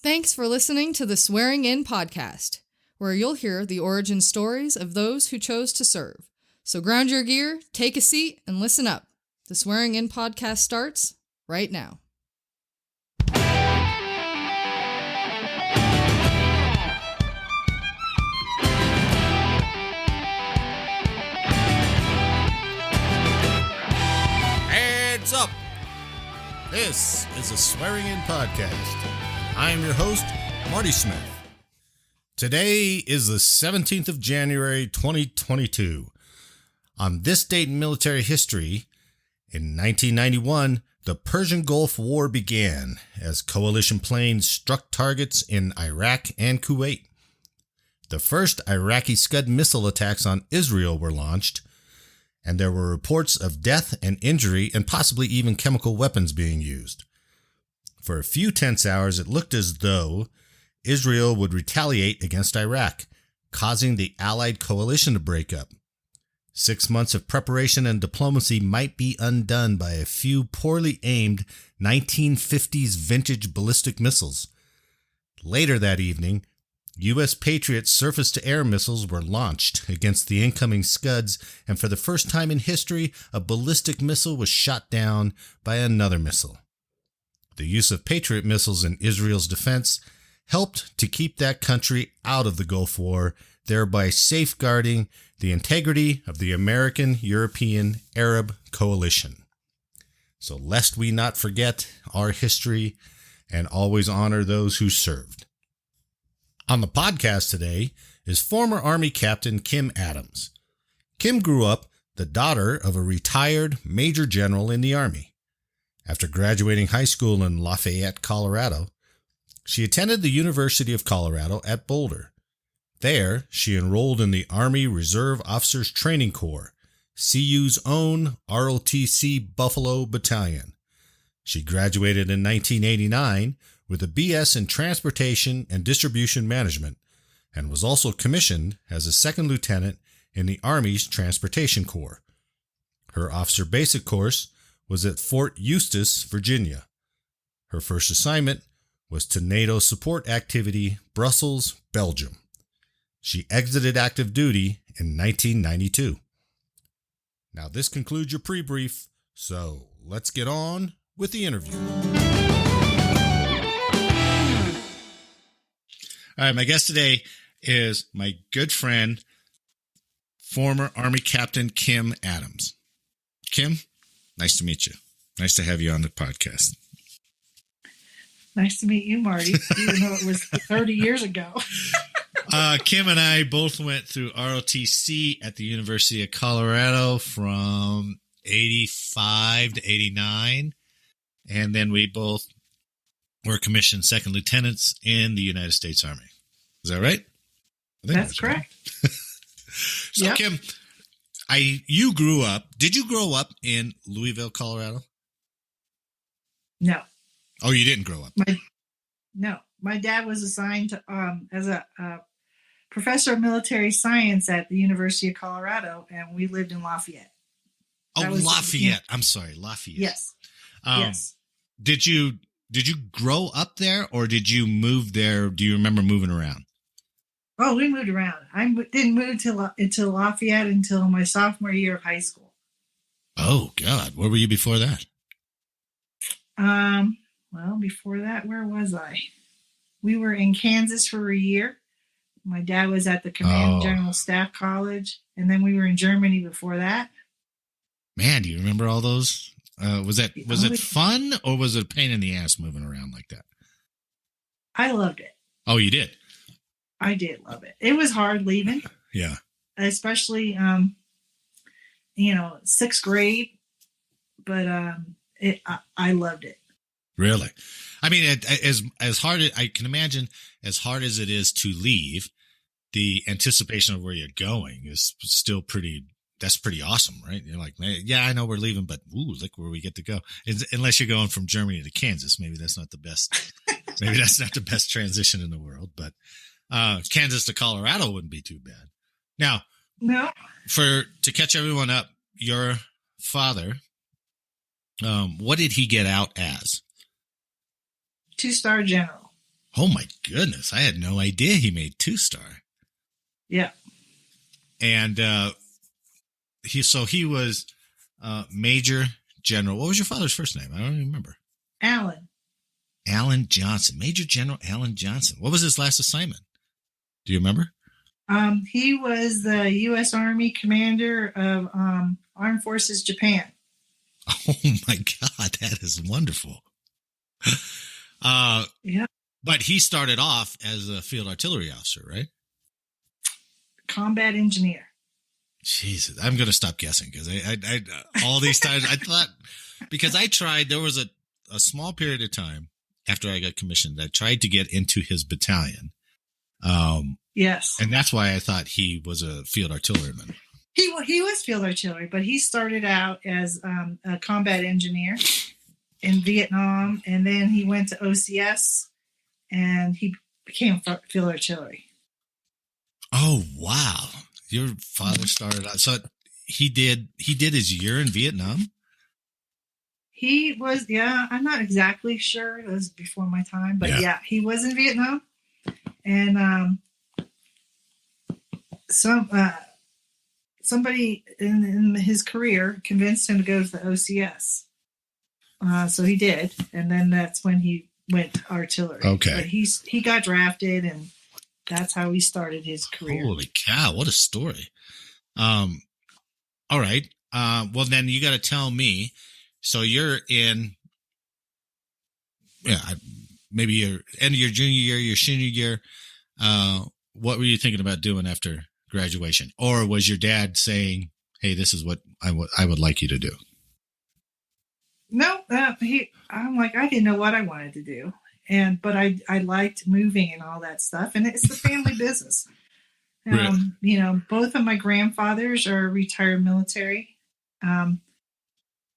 Thanks for listening to the Swearing In podcast, where you'll hear the origin stories of those who chose to serve. So ground your gear, take a seat, and listen up. The Swearing In podcast starts right now. Heads up! This is a Swearing In podcast. I am your host, Marty Smith. Today is the 17th of January, 2022. On this date in military history, in 1991, the Persian Gulf War began as coalition planes struck targets in Iraq and Kuwait. The first Iraqi Scud missile attacks on Israel were launched, and there were reports of death and injury and possibly even chemical weapons being used. For a few tense hours, it looked as though Israel would retaliate against Iraq, causing the Allied coalition to break up. 6 months of preparation and diplomacy might be undone by a few poorly aimed 1950s vintage ballistic missiles. Later that evening, U.S. Patriot surface-to-air missiles were launched against the incoming Scuds, and for the first time in history, a ballistic missile was shot down by another missile. The use of Patriot missiles in Israel's defense helped to keep that country out of the Gulf War, thereby safeguarding the integrity of the American-European Arab coalition. So lest we not forget our history and always honor those who served. On the podcast today is former Army Captain Kim Adams. Kim grew up the daughter of a retired Major General in the Army. After graduating high school in Lafayette, Colorado, she attended the University of Colorado at Boulder. There, she enrolled in the Army Reserve Officers Training Corps, CU's own ROTC Buffalo Battalion. She graduated in 1989 with a BS in Transportation and Distribution Management, and was also commissioned as a second lieutenant in the Army's Transportation Corps. Her officer basic course was at Fort Eustis, Virginia. Her first assignment was to NATO Support Activity, Brussels, Belgium. She exited active duty in 1992. Now this concludes your pre-brief, so let's get on with the interview. All right, my guest today is my good friend, former Army Captain Kim Adams. Kim, nice to meet you. Nice to have you on the podcast. Nice to meet you, Marty, even though it was 30 years ago. Kim and I both went through ROTC at the University of Colorado from 85 to 89. And then we both were commissioned second lieutenants in the United States Army. Is that right? That's correct. Right. So, yep. Kim, you grew up. Did you grow up in Louisville, Colorado? No. Oh, you didn't grow up? No. My dad was assigned to, as a professor of military science at the University of Colorado, and we lived in Lafayette. Lafayette. I'm sorry, Lafayette. Yes. Yes. Did you grow up there, or did you move there? Do you remember moving around? Oh, we moved around. I didn't move into Lafayette until my sophomore year of high school. Oh, God. Where were you before that? Well, before that, where was I? We were in Kansas for a year. My dad was at the Command General Staff College, and then we were in Germany before that. Man, do you remember all those? Was it fun, or was it a pain in the ass moving around like that? I loved it. Oh, you did? I did love it. It was hard leaving. Yeah. Especially, sixth grade. But I loved it. Really? I mean, as hard as I can imagine, as hard as it is to leave, the anticipation of where you're going is still pretty awesome, right? You're like, yeah, I know we're leaving, but look where we get to go. Unless you're going from Germany to Kansas, maybe that's not the best. Maybe that's not the best transition in the world, but Kansas to Colorado wouldn't be too bad. Now, no. To catch everyone up, your father, what did he get out as? 2-star general. Oh my goodness. I had no idea he made 2-star. Yeah. And he was Major General. What was your father's first name? I don't even remember. Alan Johnson. Major General Alan Johnson. What was his last assignment? Do you remember? He was the U.S. Army commander of Armed Forces Japan. Oh my God, that is wonderful. Yeah. But he started off as a field artillery officer, right? Combat engineer. Jesus, I'm going to stop guessing because I all these times I thought, because I tried, there was a small period of time after I got commissioned, I tried to get into his battalion. Yes. And that's why I thought he was a field artilleryman. He was field artillery, but he started out as a combat engineer in Vietnam, and then he went to OCS, and he became field artillery. Oh, wow. Your father started out. So he did his year in Vietnam? He was, yeah, I'm not exactly sure. It was before my time, but yeah he was in Vietnam. And somebody in his career convinced him to go to the OCS. So he did. And then that's when he went to artillery. Okay. But he got drafted, and that's how he started his career. Holy cow, what a story. All right. Well, then you got to tell me. So you're in, maybe your end of your junior year, your senior year. What were you thinking about doing after graduation? Or was your dad saying, hey, this is what I would like you to do? No, I'm like, I didn't know what I wanted to do. But I liked moving and all that stuff. And it's the family business. Really? You know, both of my grandfathers are retired military.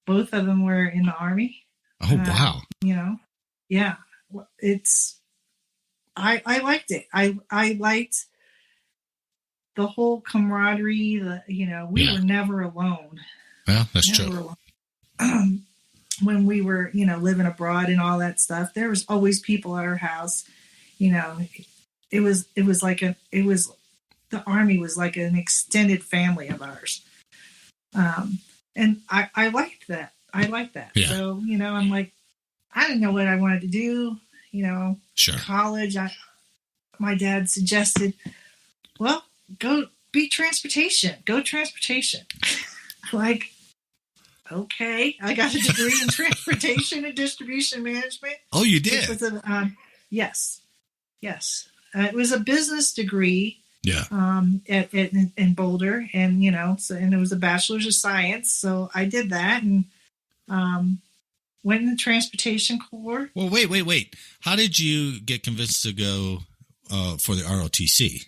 Both of them were in the Army. Oh, wow. You know, yeah, I liked it. I liked the whole camaraderie. We were never alone. Well, that's true. When we were, living abroad and all that stuff, there was always people at our house. It was the Army was like an extended family of ours. And I liked that. Yeah. So, I'm like, I didn't know what I wanted to do, Sure. College. My dad suggested, well, go transportation. Like, okay. I got a degree in transportation and distribution management. Oh, you did? Yes. It was a business degree. Yeah. In Boulder, and and it was a bachelor's of science. So I did that and went in the transportation corps. Well, wait. How did you get convinced to go for the ROTC?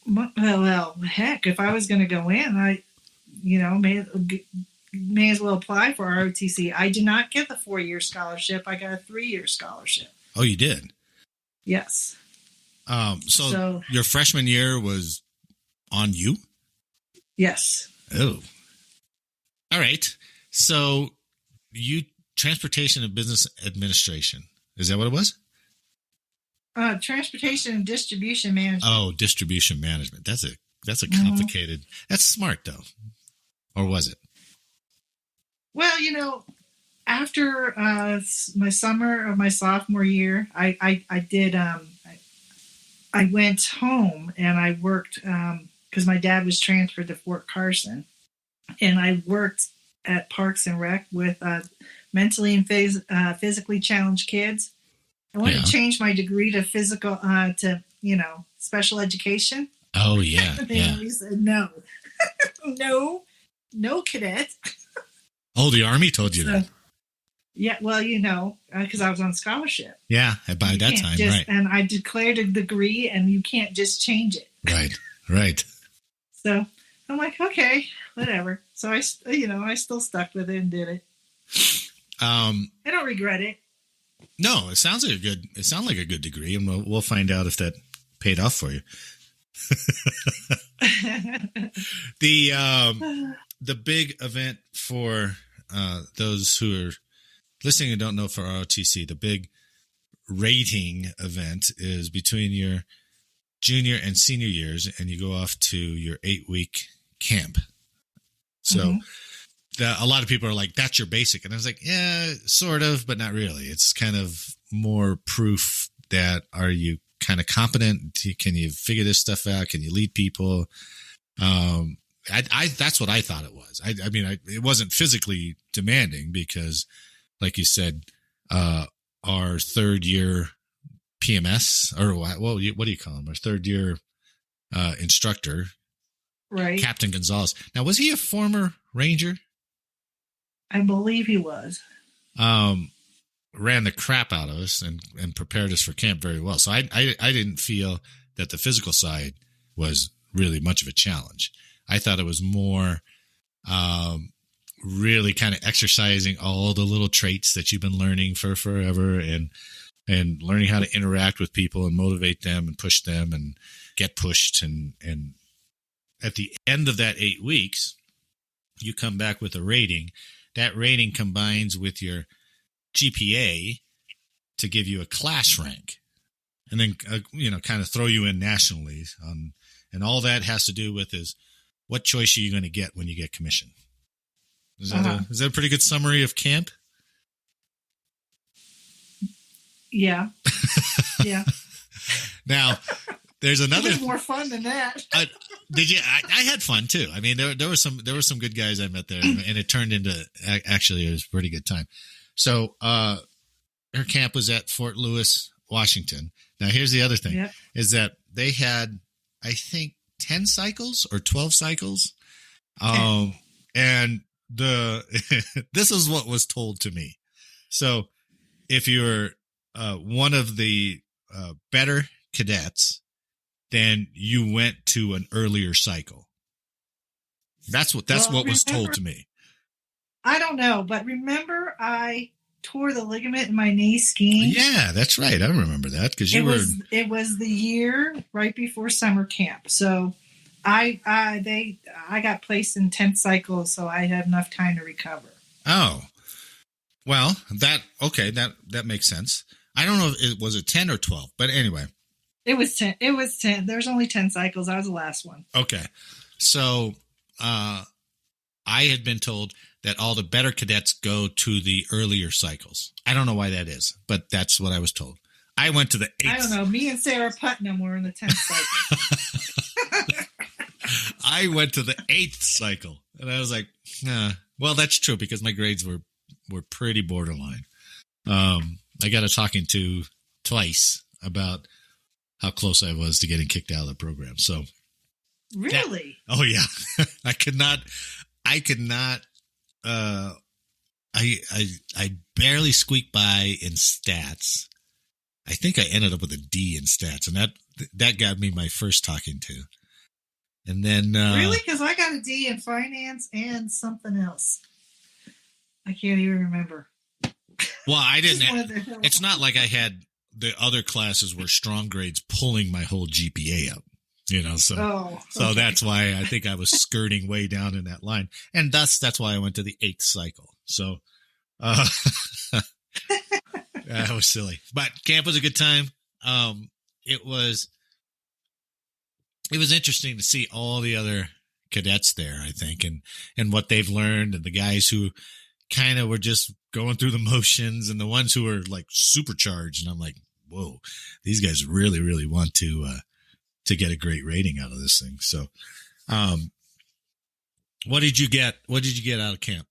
Well, heck, if I was going to go in, I, may as well apply for ROTC. I did not get the 4-year scholarship. I got a 3-year scholarship. Oh, you did? Yes. So your freshman year was on you? Yes. Oh. All right. So transportation and business administration. Is that what it was? Transportation and distribution management. Oh, distribution management. That's a complicated. That's smart though. Or was it? Well, after my summer of my sophomore year, I did I went home and I worked because my dad was transferred to Fort Carson, and I worked at Parks and Rec with mentally and physically challenged kids. I wanted to change my degree to physical to special education. Oh yeah, They said no, no, cadet. Oh, the Army told you that. Yeah, well, because I was on scholarship. Yeah, by that time, right. And I declared a degree, and you can't just change it. Right. So I'm like, okay, whatever. So I still stuck with it and did it. I don't regret it. No, it sounds like a good degree, and we'll find out if that paid off for you. The big event for those who are listening and don't know, for ROTC, the big rating event is between your junior and senior years, and you go off to your 8-week camp. So a lot of people are like, that's your basic. And I was like, yeah, sort of, but not really. It's kind of more proof that are you kind of competent? Can you figure this stuff out? Can you lead people? That's what I thought it was. I mean, it wasn't physically demanding because, like you said, our third year PMS, or what do you call him? Our third year instructor, right? Captain Gonzalez. Now, was he a former Ranger? I believe he was. Ran the crap out of us and prepared us for camp very well. So I didn't feel that the physical side was really much of a challenge. I thought it was more really kind of exercising all the little traits that you've been learning for forever and learning how to interact with people and motivate them and push them and get pushed. And at the end of that 8 weeks, you come back with a rating. That rating combines with your GPA to give you a class rank, and then kind of throw you in nationally. And all that has to do with is what choice are you going to get when you get commissioned. Is that a pretty good summary of camp? Yeah. Yeah. Now, there's another. It was more fun than that. Did you? I had fun too. I mean, there were some good guys I met there, and it turned into actually it was a pretty good time. So, her camp was at Fort Lewis, Washington. Now, here's the other thing: is that they had, I think, 10 cycles or 12 cycles, and this is what was told to me. So, if you're one of the better cadets, then you went to an earlier cycle. That's what was told to me. I don't know, but remember I tore the ligament in my knee skiing? Yeah, that's right. I remember that because it was the year right before summer camp. So I got placed in 10 cycles, so I had enough time to recover. Oh. Well, that makes sense. I don't know if it was 10 or 12, but anyway. It was 10. It was 10. There's only 10 cycles. I was the last one. Okay. So I had been told that all the better cadets go to the earlier cycles. I don't know why that is, but that's what I was told. I went to the 8th. I don't know. Me and Sarah Putnam were in the 10th cycle. I went to the 8th cycle, and I was like, well, that's true because my grades were pretty borderline. I got a talking to twice about how close I was to getting kicked out of the program. So really? Oh yeah. I could not, I barely squeaked by in stats. I think I ended up with a D in stats, and that got me my first talking to. And then, really? Cause I got a D in finance and something else. I can't even remember. Well, I didn't. It's not like I had the other classes were strong grades pulling my whole GPA up, So that's why I think I was skirting way down in that line, and that's why I went to the 8th cycle. So, that was silly, but camp was a good time. It was interesting to see all the other cadets there, I think, and what they've learned, and the guys who kind of were just going through the motions, and the ones who were like supercharged. And I'm like, whoa, these guys really, really want to get a great rating out of this thing. So, what did you get? What did you get out of camp?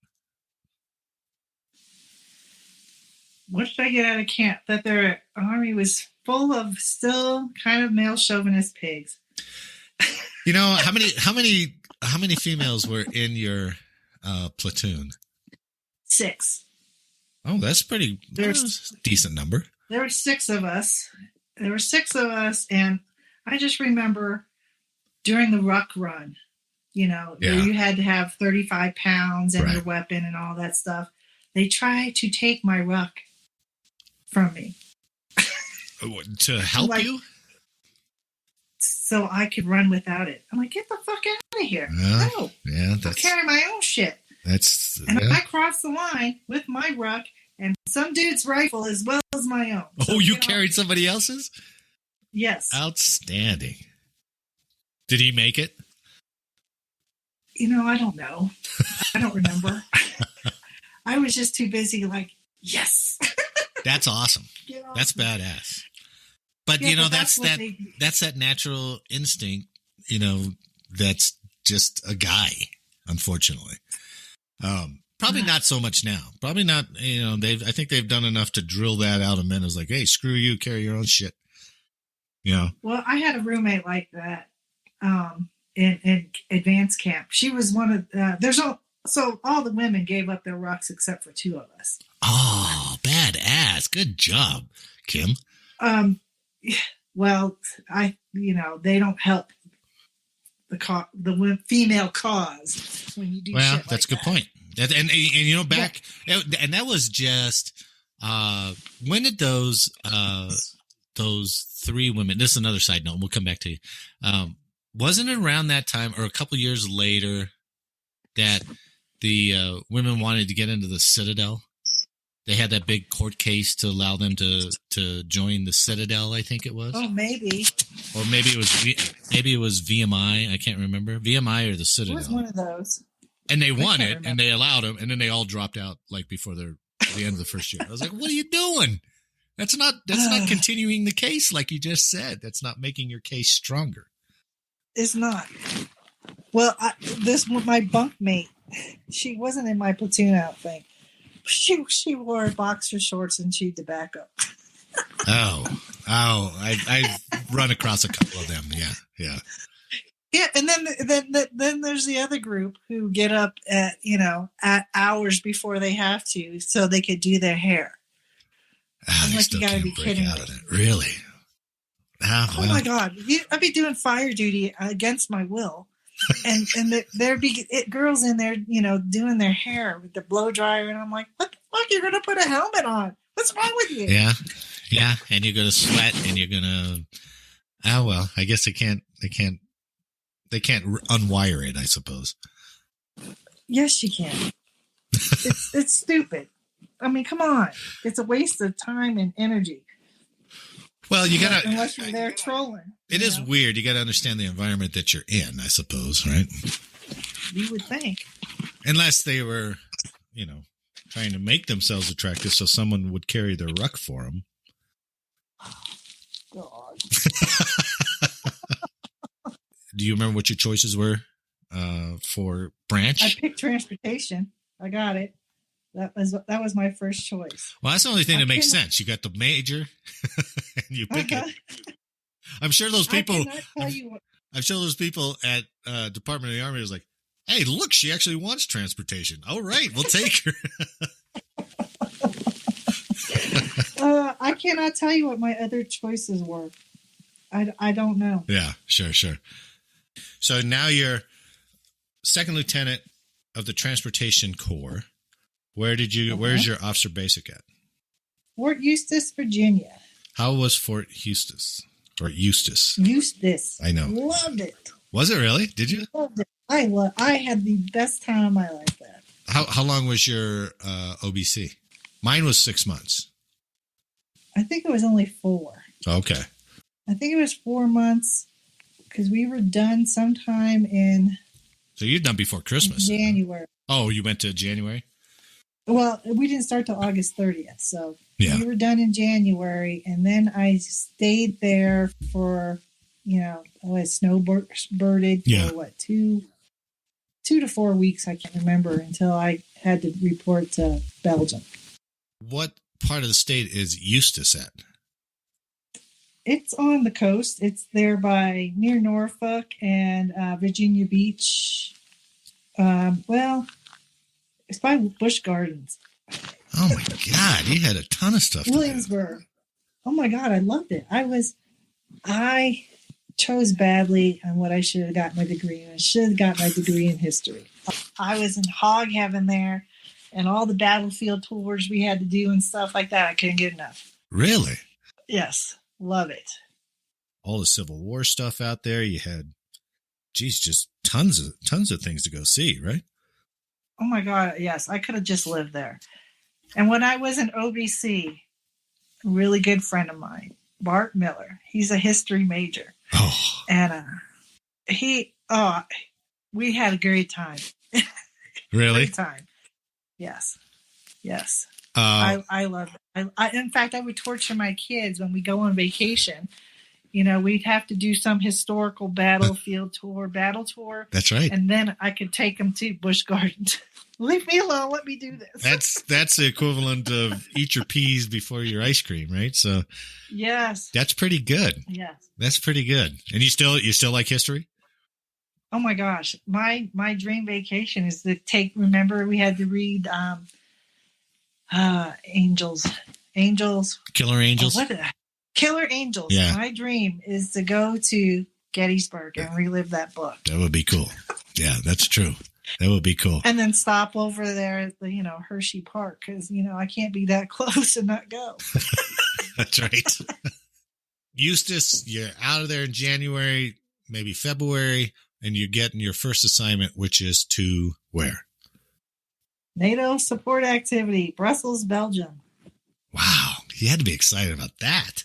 What did I get out of camp? That their army was full of still kind of male chauvinist pigs. How many females were in your platoon? 6. Oh, that's a decent number. There were 6 of us. And I just remember during the ruck run, where you had to have 35 pounds and your weapon and all that stuff. They tried to take my ruck from me. To help you? So I could run without it. I'm like, get the fuck out of here. No. Yeah, I'll carry my own shit. I crossed crossed the line with my ruck and some dude's rifle as well as my own. So you carried somebody else's? Yes. Outstanding. Did he make it? I don't know. I don't remember. I was just too busy like, yes. That's awesome. That's badass. But, that's that natural instinct, that's just a guy, unfortunately. Probably not so much now. Probably not, I think they've done enough to drill that out of men. It's like, hey, screw you, carry your own shit. Well, I had a roommate like that in advanced camp. She was one of, so all the women gave up their rucks except for two of us. Oh, badass. Good job, Kim. Well, they don't help the female cause when you do shit like that's a good point. And that was just, when did those three women, this is another side note, we'll come back to you. Wasn't it around that time or a couple years later that the women wanted to get into the Citadel? They had that big court case to allow them to join the Citadel, I think it was. Oh, maybe. Or maybe it was VMI. I can't remember. VMI or the Citadel. It was one of those. And they won it, and they allowed them, and then they all dropped out like before the end of the first year. I was like, "What are you doing? That's not continuing the case, like you just said. That's not making your case stronger." It's not. Well, my bunkmate, she wasn't in my platoon outfit. She wore boxer shorts and chewed tobacco. I've run across a couple of them. Yeah. Yeah, and then there's the other group who get up at hours before they have to, so they could do their hair. I'm like, you gotta be kidding me. Really? Oh my God! I'd be doing fire duty against my will, and there'd be girls in there, doing their hair with the blow dryer, and I'm like, what the fuck? You're gonna put a helmet on? What's wrong with you? Yeah, and you're gonna sweat, and you're gonna. Oh well, I guess they can't unwire it, I suppose. Yes, you can. It's stupid. I mean, come on. It's a waste of time and energy. Well, you gotta, unless you're there trolling. It is weird. You gotta understand the environment that you're in, I suppose, right? You would think. Unless they were, trying to make themselves attractive so someone would carry their ruck for them. God. Do you remember what your choices were for branch? I picked transportation. I got it. That was my first choice. Well, that's the only thing that makes sense. You got the major, and you pick it. I'm sure those people. I'm sure those people at Department of the Army was like, "Hey, look, she actually wants transportation. All right, we'll take her." I cannot tell you what my other choices were. I don't know. Yeah, sure. So now you're second lieutenant of the Transportation Corps. Where's your officer basic at? Fort Eustis, Virginia. How was Fort Eustis? Or Eustis? Eustis. I know. Loved it. Was it really? Did you? Loved it. I had the best time of my life there. How long was your OBC? Mine was 6 months. I think it was only 4. Okay. I think it was 4 months because we were done sometime in. So you're done before Christmas. January. Oh, you went to January? Well, we didn't start till August 30th, so yeah. We were done in January, and then I stayed there for, I snowbirded for what, 2 to 4 weeks, I can't remember, until I had to report to Belgium. What part of the state is Eustis at? It's on the coast. It's there near Norfolk and Virginia Beach. It's by Busch Gardens. Oh my God, you had a ton of stuff. Williamsburg. Oh my God, I loved it. I chose badly on what I should have gotten my degree in. I should have got my degree in history. I was in hog heaven there, and all the battlefield tours we had to do and stuff like that. I couldn't get enough. Really? Yes, love it. All the Civil War stuff out there. You had, just tons of things to go see, right? Oh my God, yes. I could have just lived there. And when I was in OBC, a really good friend of mine, Bart Miller, he's a history major. Oh. And we had a great time. Really? Great time. Yes. I love it. In fact, I would torture my kids when we go on vacation. We'd have to do some historical battle tour. That's right. And then I could take them to Busch Gardens. Leave me alone. Let me do this. That's the equivalent of eat your peas before your ice cream, right? So yes, that's pretty good. Yes, that's pretty good. And you still like history? Oh my gosh, my dream vacation is to take. Remember, we had to read Angels, Killer Angels. Killer Angels. Yeah. My dream is to go to Gettysburg and relive that book. That would be cool. Yeah, that's true. That would be cool. And then stop over there at the, Hershey Park because, I can't be that close and not go. That's right. Eustis, you're out of there in January, maybe February, and you're getting your first assignment, which is to where? NATO Support Activity, Brussels, Belgium. Wow. You had to be excited about that.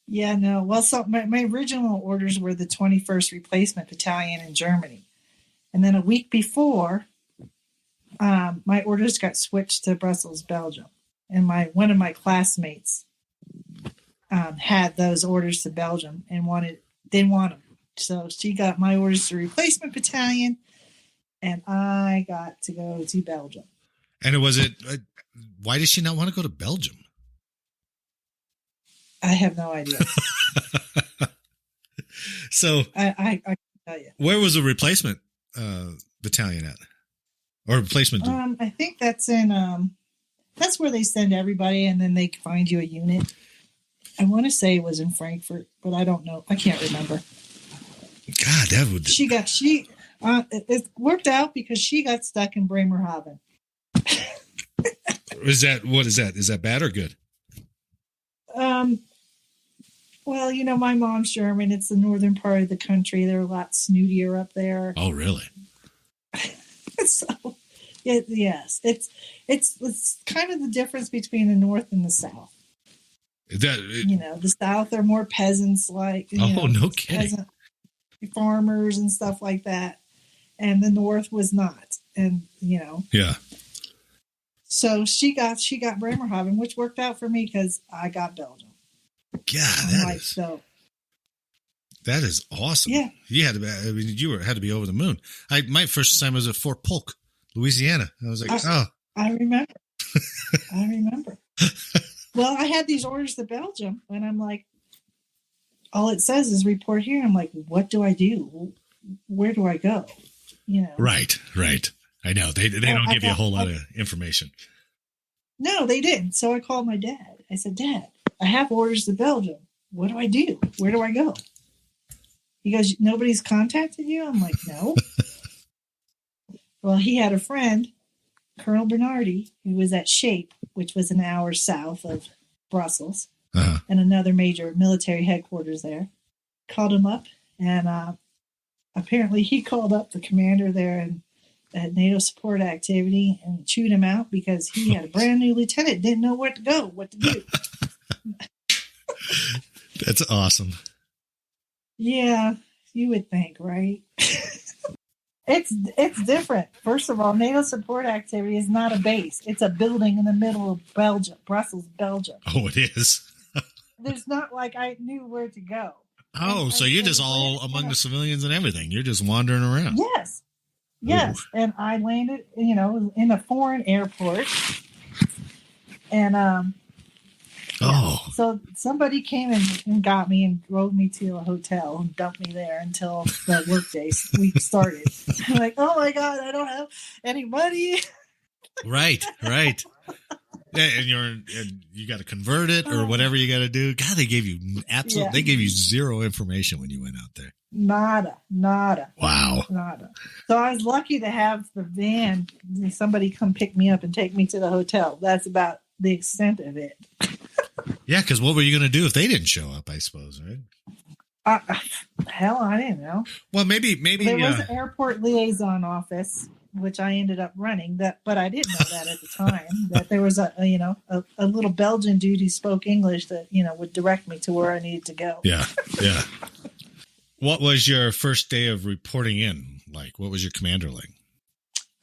Yeah, no. Well, so my original orders were the 21st Replacement Battalion in Germany. And then a week before, my orders got switched to Brussels, Belgium. And one of my classmates had those orders to Belgium and didn't want them. So she got my orders to Replacement Battalion, and I got to go to Belgium. And why did she not want to go to Belgium? I have no idea. So I can tell you. Where was the replacement battalion at? Or replacement? I think that's that's where they send everybody and then they find you a unit. I want to say it was in Frankfurt, but I don't know. I can't remember. God, that would... It worked out because she got stuck in Bremerhaven. What is that? Is that bad or good? Well, my mom's German. It's the northern part of the country. They're a lot snootier up there. Oh, really? So, yes, it's kind of the difference between the North and the South. The South are more peasants, like no kidding, peasant farmers and stuff like that, and the North was not, and yeah. So she got Bremerhaven, which worked out for me because I got Belgium. God, that is awesome. Yeah, you had to. Had to be over the moon. My first assignment was at Fort Polk, Louisiana. I was like, I remember. I remember. Well, I had these orders to Belgium, and I'm like, all it says is report here. I'm like, what do I do? Where do I go? Right. I know they don't give you a whole lot of information. No, they didn't. So I called my dad. I said, Dad, I have orders to Belgium. What do I do? Where do I go? He goes, nobody's contacted you? I'm like, no. Well, he had a friend, Colonel Bernardi, who was at Shape, which was an hour south of Brussels, and another major military headquarters there. Called him up, and apparently he called up the commander there at NATO Support Activity and chewed him out because he had a brand new lieutenant, didn't know where to go, what to do. That's awesome. Yeah, you would think, right? It's different. First of all, NATO Support Activity is not a base. It's a building in the middle of Belgium, Brussels, Belgium. Oh, it is? There's not like I knew where to go. Oh, so you're just all among the civilians and everything. You're just wandering around. Yes. Yes. Ooh. And I landed, in a foreign airport. And so somebody came and got me and drove me to a hotel and dumped me there until the workday week started. I'm like, oh my God, I don't have any money. Right. Yeah, and you got to convert it or whatever you got to do. God, they gave you they gave you zero information when you went out there. Nada. Wow. Nada. So I was lucky to have the van, somebody come pick me up and take me to the hotel. That's about the extent of it. Yeah, because what were you going to do if they didn't show up, I suppose, right? Hell, I didn't know. Well, maybe there was an airport liaison office, which I ended up running. But I didn't know that at the time, that there was a little Belgian dude who spoke English that, would direct me to where I needed to go. Yeah. Yeah. What was your first day of reporting in like? What was your commander like?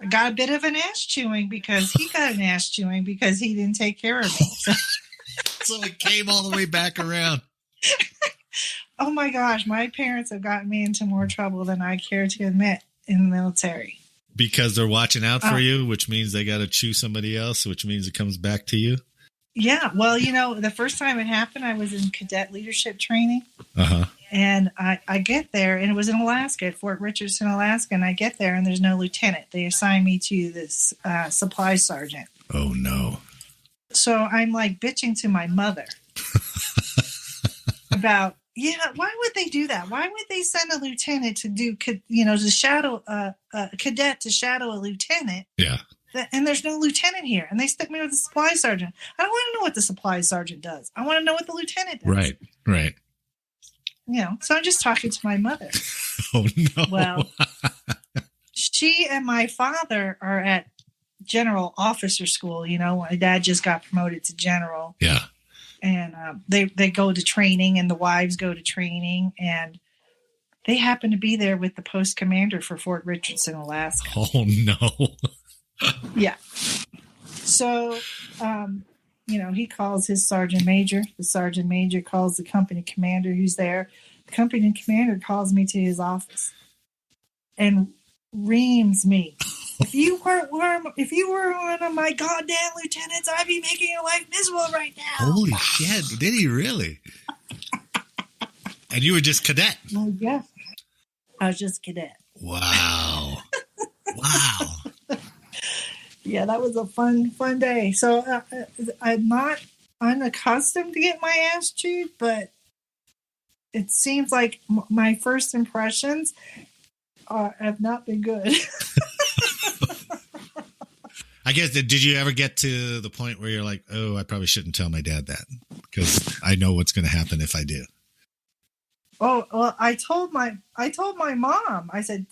I got a bit of an ass chewing because he got an ass chewing because he didn't take care of me. So it came all the way back around. Oh my gosh, my parents have gotten me into more trouble than I care to admit in the military. Because they're watching out for you, which means they got to chew somebody else, which means it comes back to you. Yeah. Well, the first time it happened, I was in cadet leadership training. Uh-huh. And I get there, and it was in Alaska, at Fort Richardson, Alaska. And I get there, and there's no lieutenant. They assign me to this supply sergeant. Oh, no. So I'm like bitching to my mother about, why would they do that? Why would they send a lieutenant to do, to shadow a cadet to shadow a lieutenant? Yeah. And there's no lieutenant here. And they stick me with the supply sergeant. I don't want to know what the supply sergeant does. I want to know what the lieutenant does. Right. So I'm just talking to my mother. Oh, no. Well, she and my father are at general officer school. My dad just got promoted to general. Yeah. And they go to training, and the wives go to training. And they happen to be there with the post commander for Fort Richardson, Alaska. Oh, no. Yeah. So, he calls his sergeant major. The sergeant major calls the company commander who's there. The company commander calls me to his office and reams me. If you were one of my goddamn lieutenants, I'd be making your life miserable right now. Holy shit. Did he really? And you were just cadet? Well, yeah. I was just cadet. Wow. Wow. Yeah, that was a fun day. So I'm not unaccustomed to get my ass chewed, but it seems like my first impressions have not been good. I guess, did you ever get to the point where you're like, oh, I probably shouldn't tell my dad that because I know what's going to happen if I do? Oh, well, I told my mom, I said,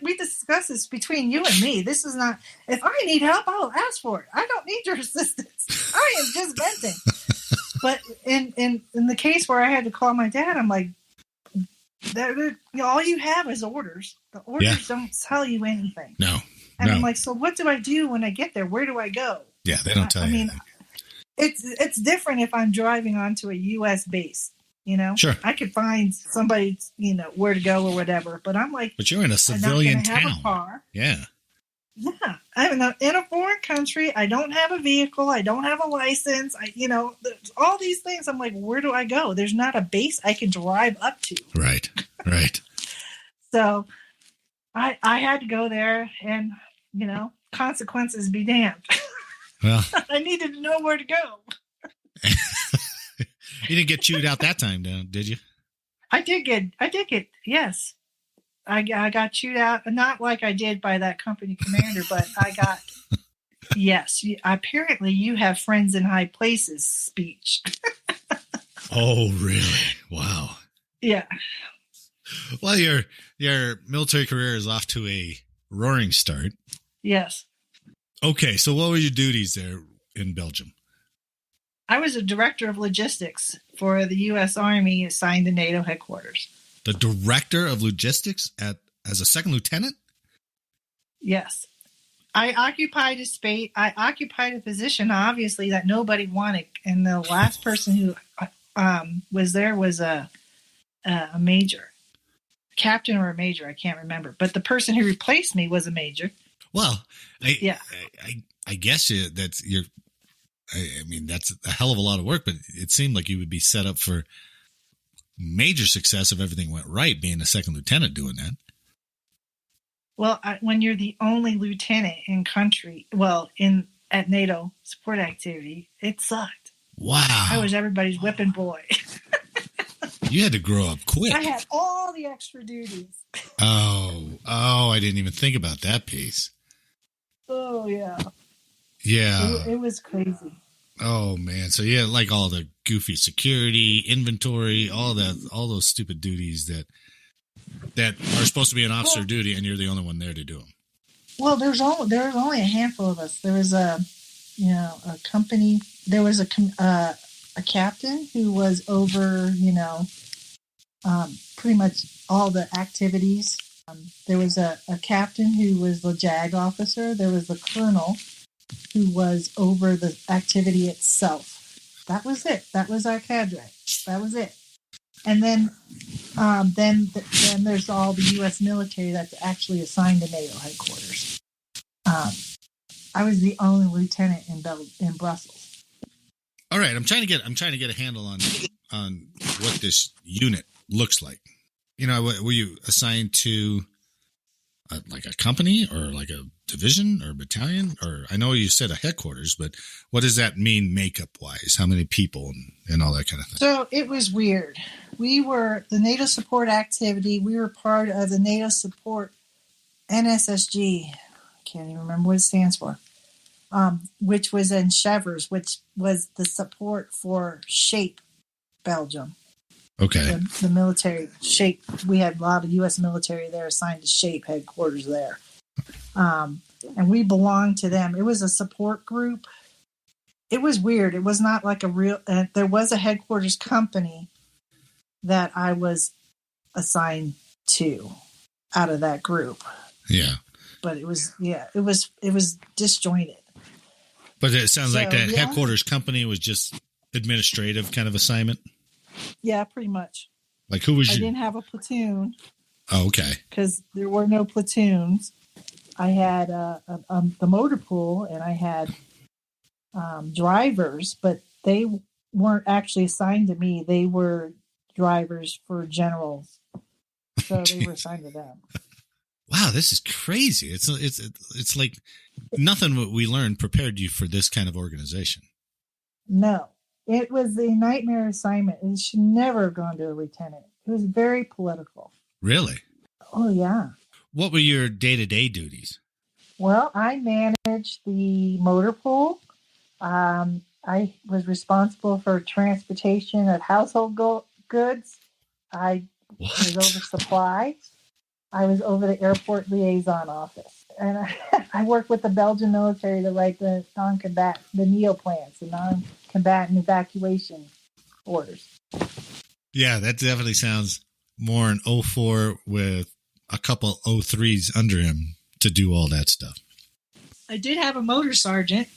we discussed this between you and me. This is not, if I need help, I'll ask for it. I don't need your assistance. I am just venting. But in the case where I had to call my dad, I'm like, all you have is orders. The orders don't tell you anything. No. And I'm like, so what do I do when I get there? Where do I go? Yeah, they don't tell you anything. It's different if I'm driving onto a U.S. base. Sure. I could find somebody, where to go or whatever. But I'm like, but you're in a civilian town. Have a car. Yeah. Yeah. I'm in a foreign country. I don't have a vehicle. I don't have a license. All these things. I'm like, where do I go? There's not a base I can drive up to. Right. So I had to go there, and, consequences be damned. Well, I needed to know where to go. You didn't get chewed out that time, did you? I did get, yes. I got chewed out, not like I did by that company commander, but I got, yes. Apparently you have friends in high places speech. Oh, really? Wow. Yeah. Well, your military career is off to a roaring start. Yes. Okay, so what were your duties there in Belgium? I was a director of logistics for the U.S. Army assigned to NATO headquarters. The director of logistics as a second lieutenant? Yes. I occupied a position, obviously, that nobody wanted. And the last person who was there was a major. Captain or a major, I can't remember. But the person who replaced me was a major. Well, I guess that's your... I mean, that's a hell of a lot of work, but it seemed like you would be set up for major success if everything went right, being a second lieutenant doing that. Well, when you're the only lieutenant in country, at NATO Support Activity, it sucked. Wow. I was everybody's whipping boy. You had to grow up quick. I had all the extra duties. Oh, I didn't even think about that piece. Oh, yeah. Yeah. It was crazy. Oh, man. So, yeah, like all the goofy security, inventory, all those stupid duties that are supposed to be an officer duty, and you're the only one there to do them. Well, there was only a handful of us. There was a company. There was a captain who was over, pretty much all the activities. There was a captain who was the JAG officer. There was the colonel who was over the activity itself. That was it. That was our cadre. That was it. And then there's all the U.S. military that's actually assigned to NATO headquarters. I was the only lieutenant in Brussels. All right, I'm trying to get a handle on what this unit looks like. Were you assigned to like a company or like a division or battalion? Or I know you said a headquarters, but what does that mean makeup wise? How many people and all that kind of thing? So it was weird. We were the NATO Support Activity. We were part of the NATO Support NSSG. I can't even remember what it stands for. Which was in Chevers, which was the support for SHAPE, Belgium. Okay. The military SHAPE. We had a lot of U.S. military there assigned to SHAPE headquarters there. And we belonged to them. It was a support group. It was weird. It was not like a real, there was a headquarters company that I was assigned to out of that group. Yeah. But it was disjointed. But it sounds like that headquarters company was just administrative kind of assignment. Yeah, pretty much. Like who was I didn't have a platoon. Oh, okay. Because there were no platoons. I had the motor pool and I had drivers, but they weren't actually assigned to me. They were drivers for generals, so they were assigned to them. Wow, this is crazy. It's like nothing what we learned prepared you for this kind of organization. No, it was a nightmare assignment. It should never have gone to a lieutenant. It was very political. Really? Oh, yeah. What were your day-to-day duties? Well, I managed the motor pool. I was responsible for transportation of household goods. I was over supply. I was over the airport liaison office. And I worked with the Belgian military to write the NEO plans, the non-combatant evacuation orders. Yeah, that definitely sounds more an 04 with a couple 03s under him to do all that stuff. I did have a motor sergeant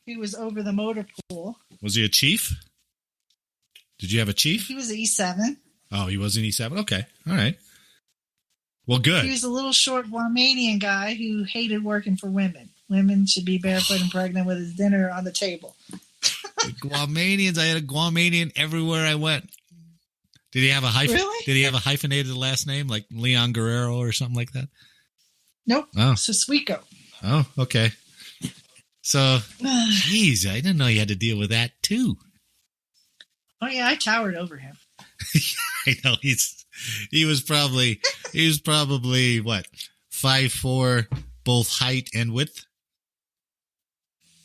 who was over the motor pool. Was he a chief? Did you have a chief? He was an E7. Oh, he was an E7? Okay. All right. Well, good. He was a little short Guamanian guy who hated working for women. Women should be barefoot and pregnant with his dinner on the table. The Guamanians, I had a Guamanian everywhere I went. Did he have a hyphen? Really? Did he have a hyphenated last name like Leon Guerrero or something like that? Nope. Oh. Soswico. Oh, okay. So, geez, I didn't know you had to deal with that too. Oh yeah, I towered over him. I know he was probably what, 5'4", both height and width.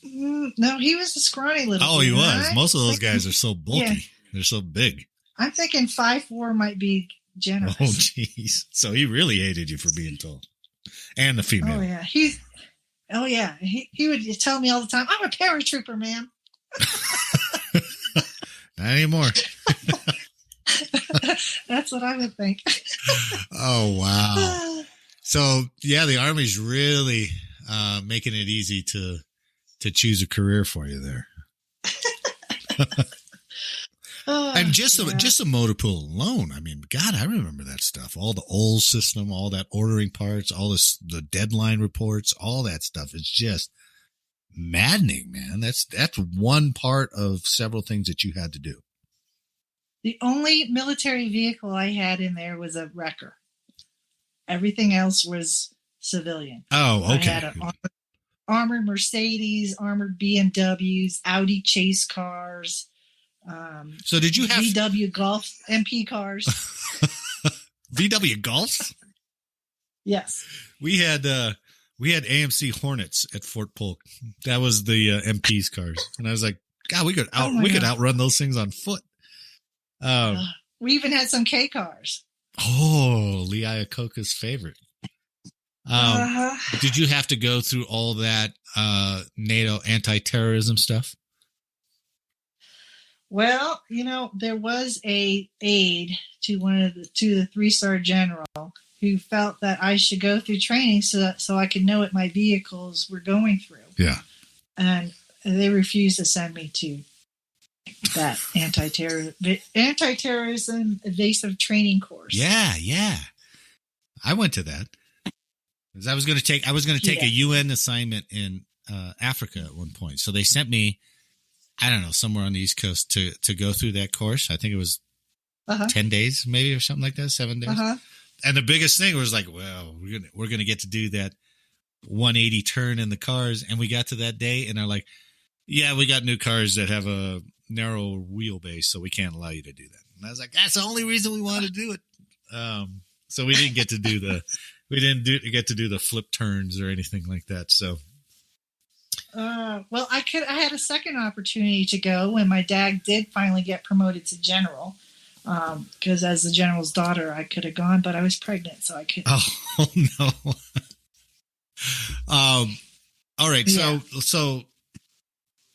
No, he was a scrawny little. Oh, dude, he was. right? Most of those guys are so bulky. Yeah. They're so big. I'm thinking 5'4" might be generous. Oh, jeez. So he really hated you for being tall, and the female. Oh yeah. He would tell me all the time, "I'm a paratrooper, man." Not anymore. That's what I would think. Oh, wow. So, yeah, the Army's really making it easy to choose a career for you there. And just a motor pool alone. I mean, God, I remember that stuff. All the old system, all that ordering parts, all the deadline reports, all that stuff. It's just maddening, man. That's one part of several things that you had to do. The only military vehicle I had in there was a wrecker. Everything else was civilian. Oh, okay. I had an armored Mercedes, armored BMWs, Audi chase cars. So did you have VW Golf MP cars? VW Golfs? Yes. We had AMC Hornets at Fort Polk. That was the MP's cars, and I was like, God, we could outrun those things on foot. We even had some K cars. Oh, Lee Iacocca's favorite. Did you have to go through all that NATO anti-terrorism stuff? Well, there was a aide to the 3-star general who felt that I should go through training so I could know what my vehicles were going through. Yeah. And they refused to send me to that anti-terrorism evasive training course. Yeah. I went to that. Because I was going to take a UN assignment in Africa at one point. So they sent me, I don't know, somewhere on the East Coast to go through that course. I think it was 10 days maybe or something like that, 7 days. And the biggest thing was like, well, we're gonna get to do that 180 turn in the cars. And we got to that day and they're like, yeah, we got new cars that have a narrow wheelbase, so we can't allow you to do that. And I was like, that's the only reason we want to do it. So we didn't get to do get to do the flip turns or anything like that. So, well, I had a second opportunity to go when my dad did finally get promoted to general. Because as the general's daughter, I could have gone, but I was pregnant, so I couldn't. Oh no. All right. Yeah. So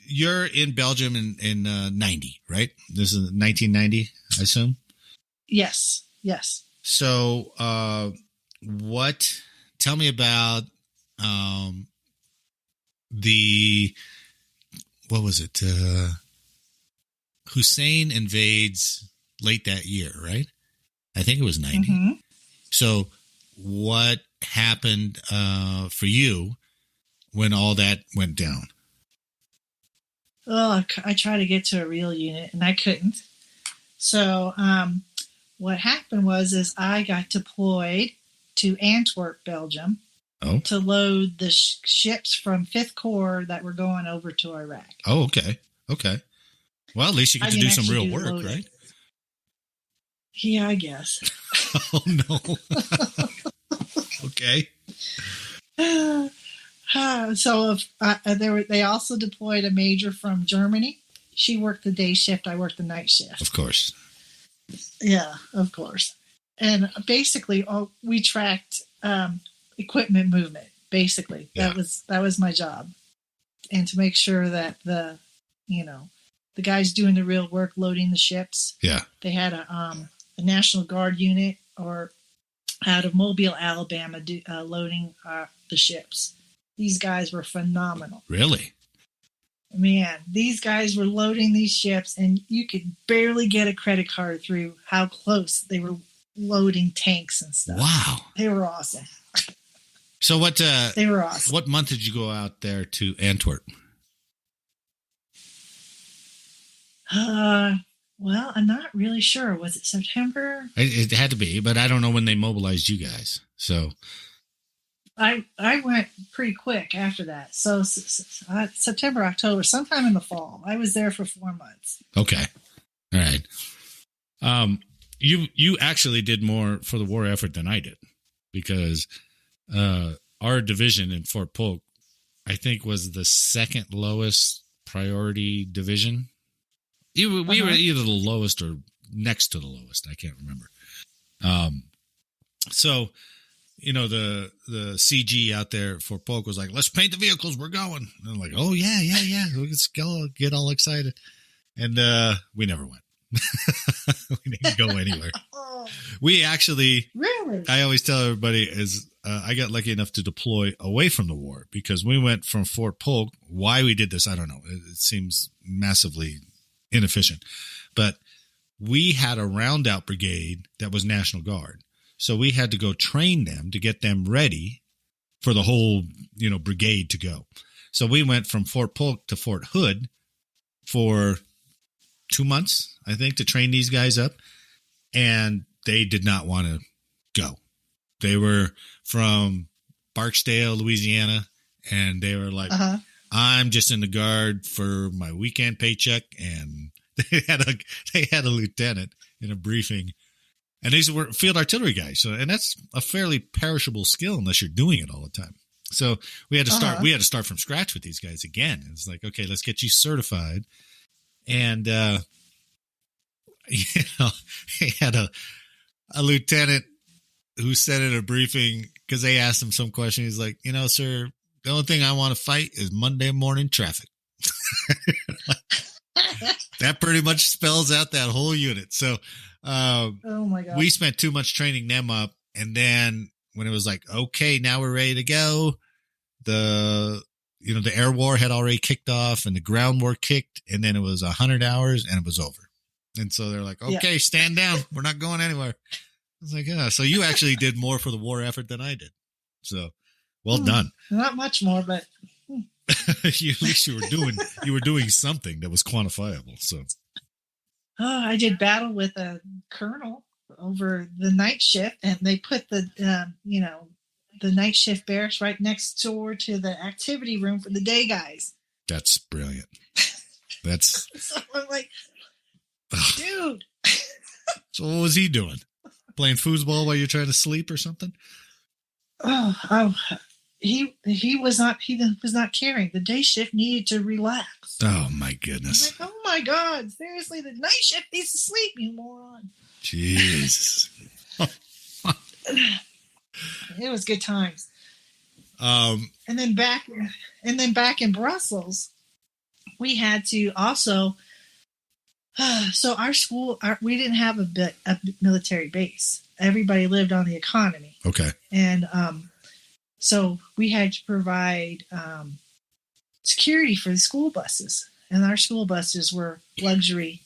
you're in Belgium in 90, right? This is 1990, I assume. Yes. So, tell me about, what was it? Hussein invades late that year, right? I think it was 90. Mm-hmm. So what happened for you when all that went down? Well, I tried to get to a real unit and I couldn't. So what happened was I got deployed to Antwerp, Belgium, to load the ships from 5th Corps that were going over to Iraq. Oh, okay. Well, at least you get to do some real work, right? Yeah, I guess. Oh, no. Okay. So they also deployed a major from Germany. She worked the day shift. I worked the night shift. Of course. Yeah, of course. And basically, we tracked equipment movement. Basically, that was my job, and to make sure that the guys doing the real work, loading the ships. Yeah, they had a National Guard unit or out of Mobile, Alabama, loading the ships. These guys were phenomenal. Really? Man, these guys were loading these ships, and you could barely get a credit card through how close they were loading tanks and stuff. Wow. They were awesome. So they were awesome. What month did you go out there to Antwerp? Well, I'm not really sure. Was it September? It had to be, but I don't know when they mobilized you guys. So I went pretty quick after that. So September, October, sometime in the fall. I was there for 4 months. Okay. All right. You actually did more for the war effort than I did, because our division in Fort Polk, I think, was the second lowest priority division. We were either the lowest or next to the lowest. I can't remember. So, the CG out there at Fort Polk was like, let's paint the vehicles. We're going. And I'm like, oh, yeah. Let's go, get all excited. And we never went. We didn't go anywhere. We actually, really, I always tell everybody I got lucky enough to deploy away from the war, because we went from Fort Polk. Why we did this, I don't know. It seems massively inefficient, but we had a round out brigade that was National Guard. So we had to go train them to get them ready for the whole, brigade to go. So we went from Fort Polk to Fort Hood for 2 months, I think, to train these guys up. And they did not want to go. They were from Barksdale, Louisiana. And they were like, I'm just in the Guard for my weekend paycheck. And they had a lieutenant in a briefing. And these were field artillery guys. So, and that's a fairly perishable skill unless you're doing it all the time. So we had to start. We had to start from scratch with these guys again. It's like, okay, let's get you certified. And he had a lieutenant who said in a briefing, because they asked him some question. He's like, sir, the only thing I want to fight is Monday morning traffic. That pretty much spells out that whole unit. So, oh my God, we spent too much training them up. And then when it was like, okay, now we're ready to go, the air war had already kicked off and the ground war kicked, and then it was 100 hours and it was over. And so they're like, okay, stand down. We're not going anywhere. I was like, yeah. So you actually did more for the war effort than I did. So well done. Not much more, but at least you were doing something that was quantifiable. So, I did battle with a colonel over the night shift, and they put the night shift barracks right next door to the activity room for the day guys. That's brilliant. That's so I'm like, dude. So what was he doing? Playing foosball while you're trying to sleep or something? He was not caring. The day shift needed to relax. Oh my goodness. I'm like, oh my God, seriously, the night shift needs to sleep, you moron. Jesus. It was good times. And then back in Brussels, we had to also. So our school, we didn't have a military base. Everybody lived on the economy. Okay. And so we had to provide security for the school buses, and our school buses were luxury,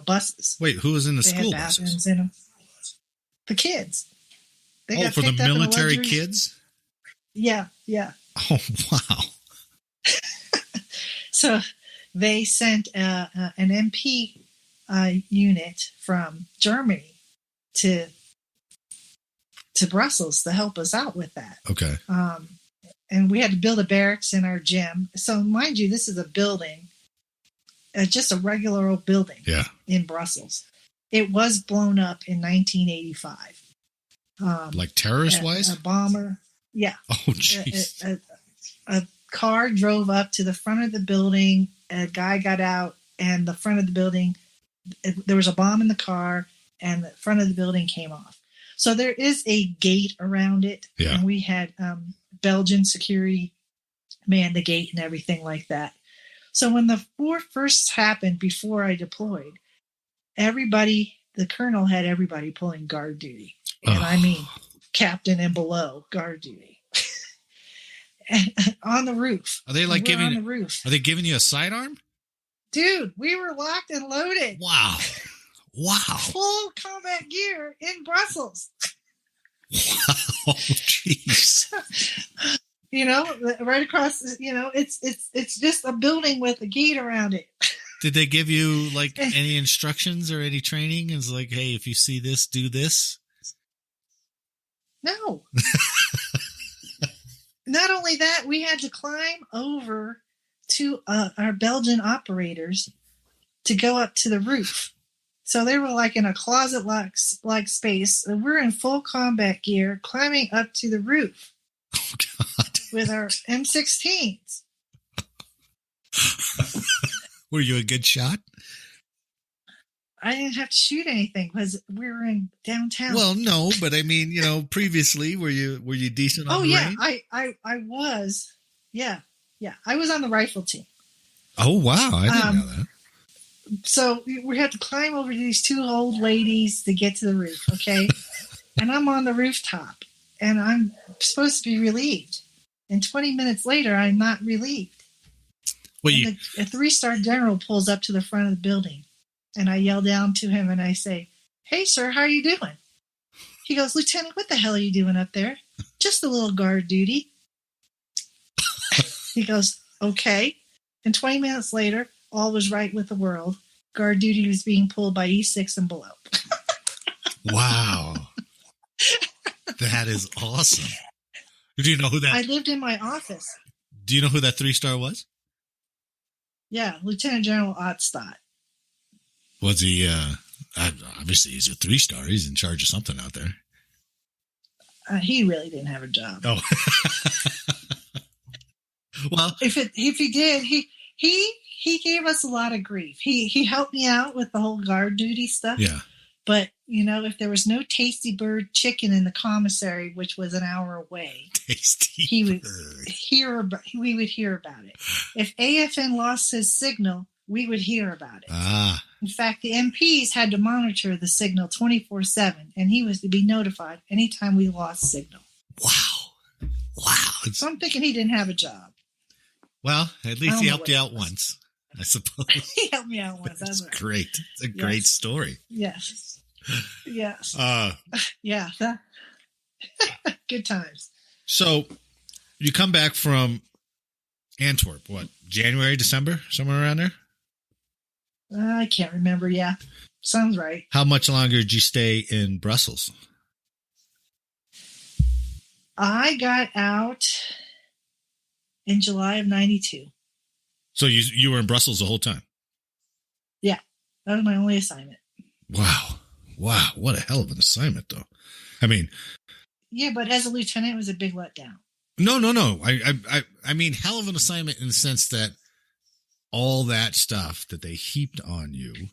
buses. Wait, who was in the They school had bathrooms buses? in them. The kids. They got for the picked up in military luxury- kids? Yeah. Oh, wow. So they sent an MP unit from Germany to Brussels to help us out with that. Okay. And we had to build a barracks in our gym. So mind you, this is a building, just a regular old building in Brussels. It was blown up in 1985. Like terrorist-wise? A bomber. Yeah. Oh, jeez. A car drove up to the front of the building. A guy got out, and the front of the building, there was a bomb in the car, and the front of the building came off. So there is a gate around it. Yeah. And we had Belgian security man the gate and everything like that. So when the war first happened, before I deployed, the colonel had everybody pulling guard duty. And I mean, captain and below guard duty. And on the roof. Are they like on the roof? Are they giving you a sidearm? Dude, we were locked and loaded. Wow. Full combat gear in Brussels. Wow. Jeez. Right across, it's just a building with a gate around it. Did they give you like any instructions or any training? It's like, hey, if you see this, do this. No. Not only that, we had to climb over to our Belgian operators to go up to the roof. So they were like in a closet-like space. And we're in full combat gear, climbing up to the roof. Oh, God. With our M16s. Were you a good shot? I didn't have to shoot anything because we were in downtown. Well, no, but I mean, previously, were you decent on the range? I was. Yeah. I was on the rifle team. Oh, wow. I didn't know that. So we had to climb over to these two old ladies to get to the roof, okay? And I'm on the rooftop, and I'm supposed to be relieved. And 20 minutes later, I'm not relieved. Well, a 3-star general pulls up to the front of the building, and I yell down to him, and I say, "Hey, sir, how are you doing?" He goes, "Lieutenant, what the hell are you doing up there?" "Just a little guard duty." He goes, "Okay." And 20 minutes later, all was right with the world. Guard duty was being pulled by E6 and below. Wow. That is awesome. Do you know who that? I lived in my office. Do you know who that 3-star was? Yeah, Lieutenant General Ottstadt. Was he? Obviously, he's a 3-star. He's in charge of something out there. He really didn't have a job. Oh. Well, if he did, he gave us a lot of grief. He helped me out with the whole guard duty stuff. Yeah. But, if there was no Tasty Bird chicken in the commissary, which was an hour away, Tasty we would Bird. hear about it. If AFN lost his signal, we would hear about it. In fact, the MPs had to monitor the signal 24/7, and he was to be notified anytime we lost signal. Wow. So I'm thinking he didn't have a job. Well, at least he helped you out once, I suppose. He helped me out once. That's right. great. It's a great story. Yes. Yes. Yeah. Good times. So you come back from Antwerp, what, January, December, somewhere around there? I can't remember. Yeah. Sounds right. How much longer did you stay in Brussels? I got out in July of 92. So you were in Brussels the whole time? Yeah. That was my only assignment. Wow. What a hell of an assignment, though. I mean... Yeah, but as a lieutenant, it was a big letdown. No. I mean, hell of an assignment in the sense that all that stuff that they heaped on you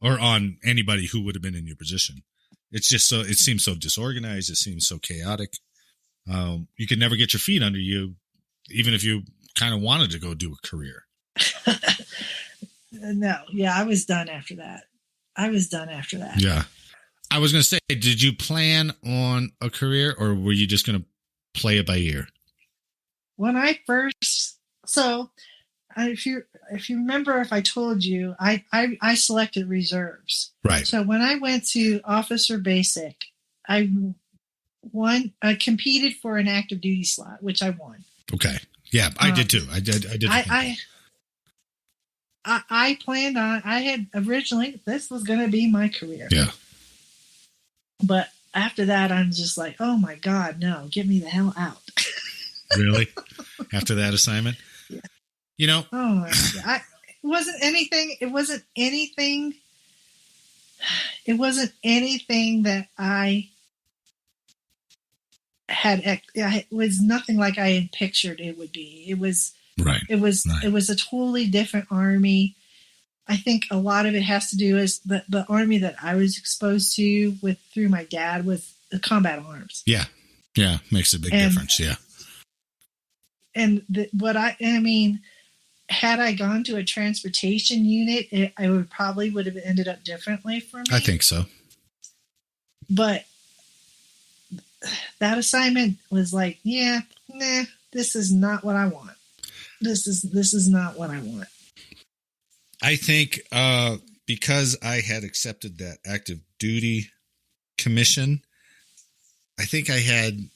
or on anybody who would have been in your position, it seems so disorganized. It seems so chaotic. You could never get your feet under you, even if you kind of wanted to go do a career. No. Yeah, I was done after that. Yeah. I was going to say, did you plan on a career or were you just going to play it by ear? When I first, if you remember, if I told you, I selected reserves. Right. So when I went to officer basic, I competed for an active duty slot, which I won. Okay. Yeah, I did too. I did. I planned on, I had originally, this was going to be my career. Yeah. But after that, I'm just like, oh my God, no, get me the hell out. Really? After that assignment? Yeah. Oh my God. It wasn't anything that I had. It was nothing like I had pictured it would be. It was right. It was a totally different army. I think a lot of it has to do is the army that I was exposed to through my dad was the combat arms. Yeah. Yeah. Makes a big difference. Yeah. And had I gone to a transportation unit, I would have ended up differently for me. I think so. But that assignment was like, this is not what I want. This is not what I want. I think because I had accepted that active duty commission, I think I had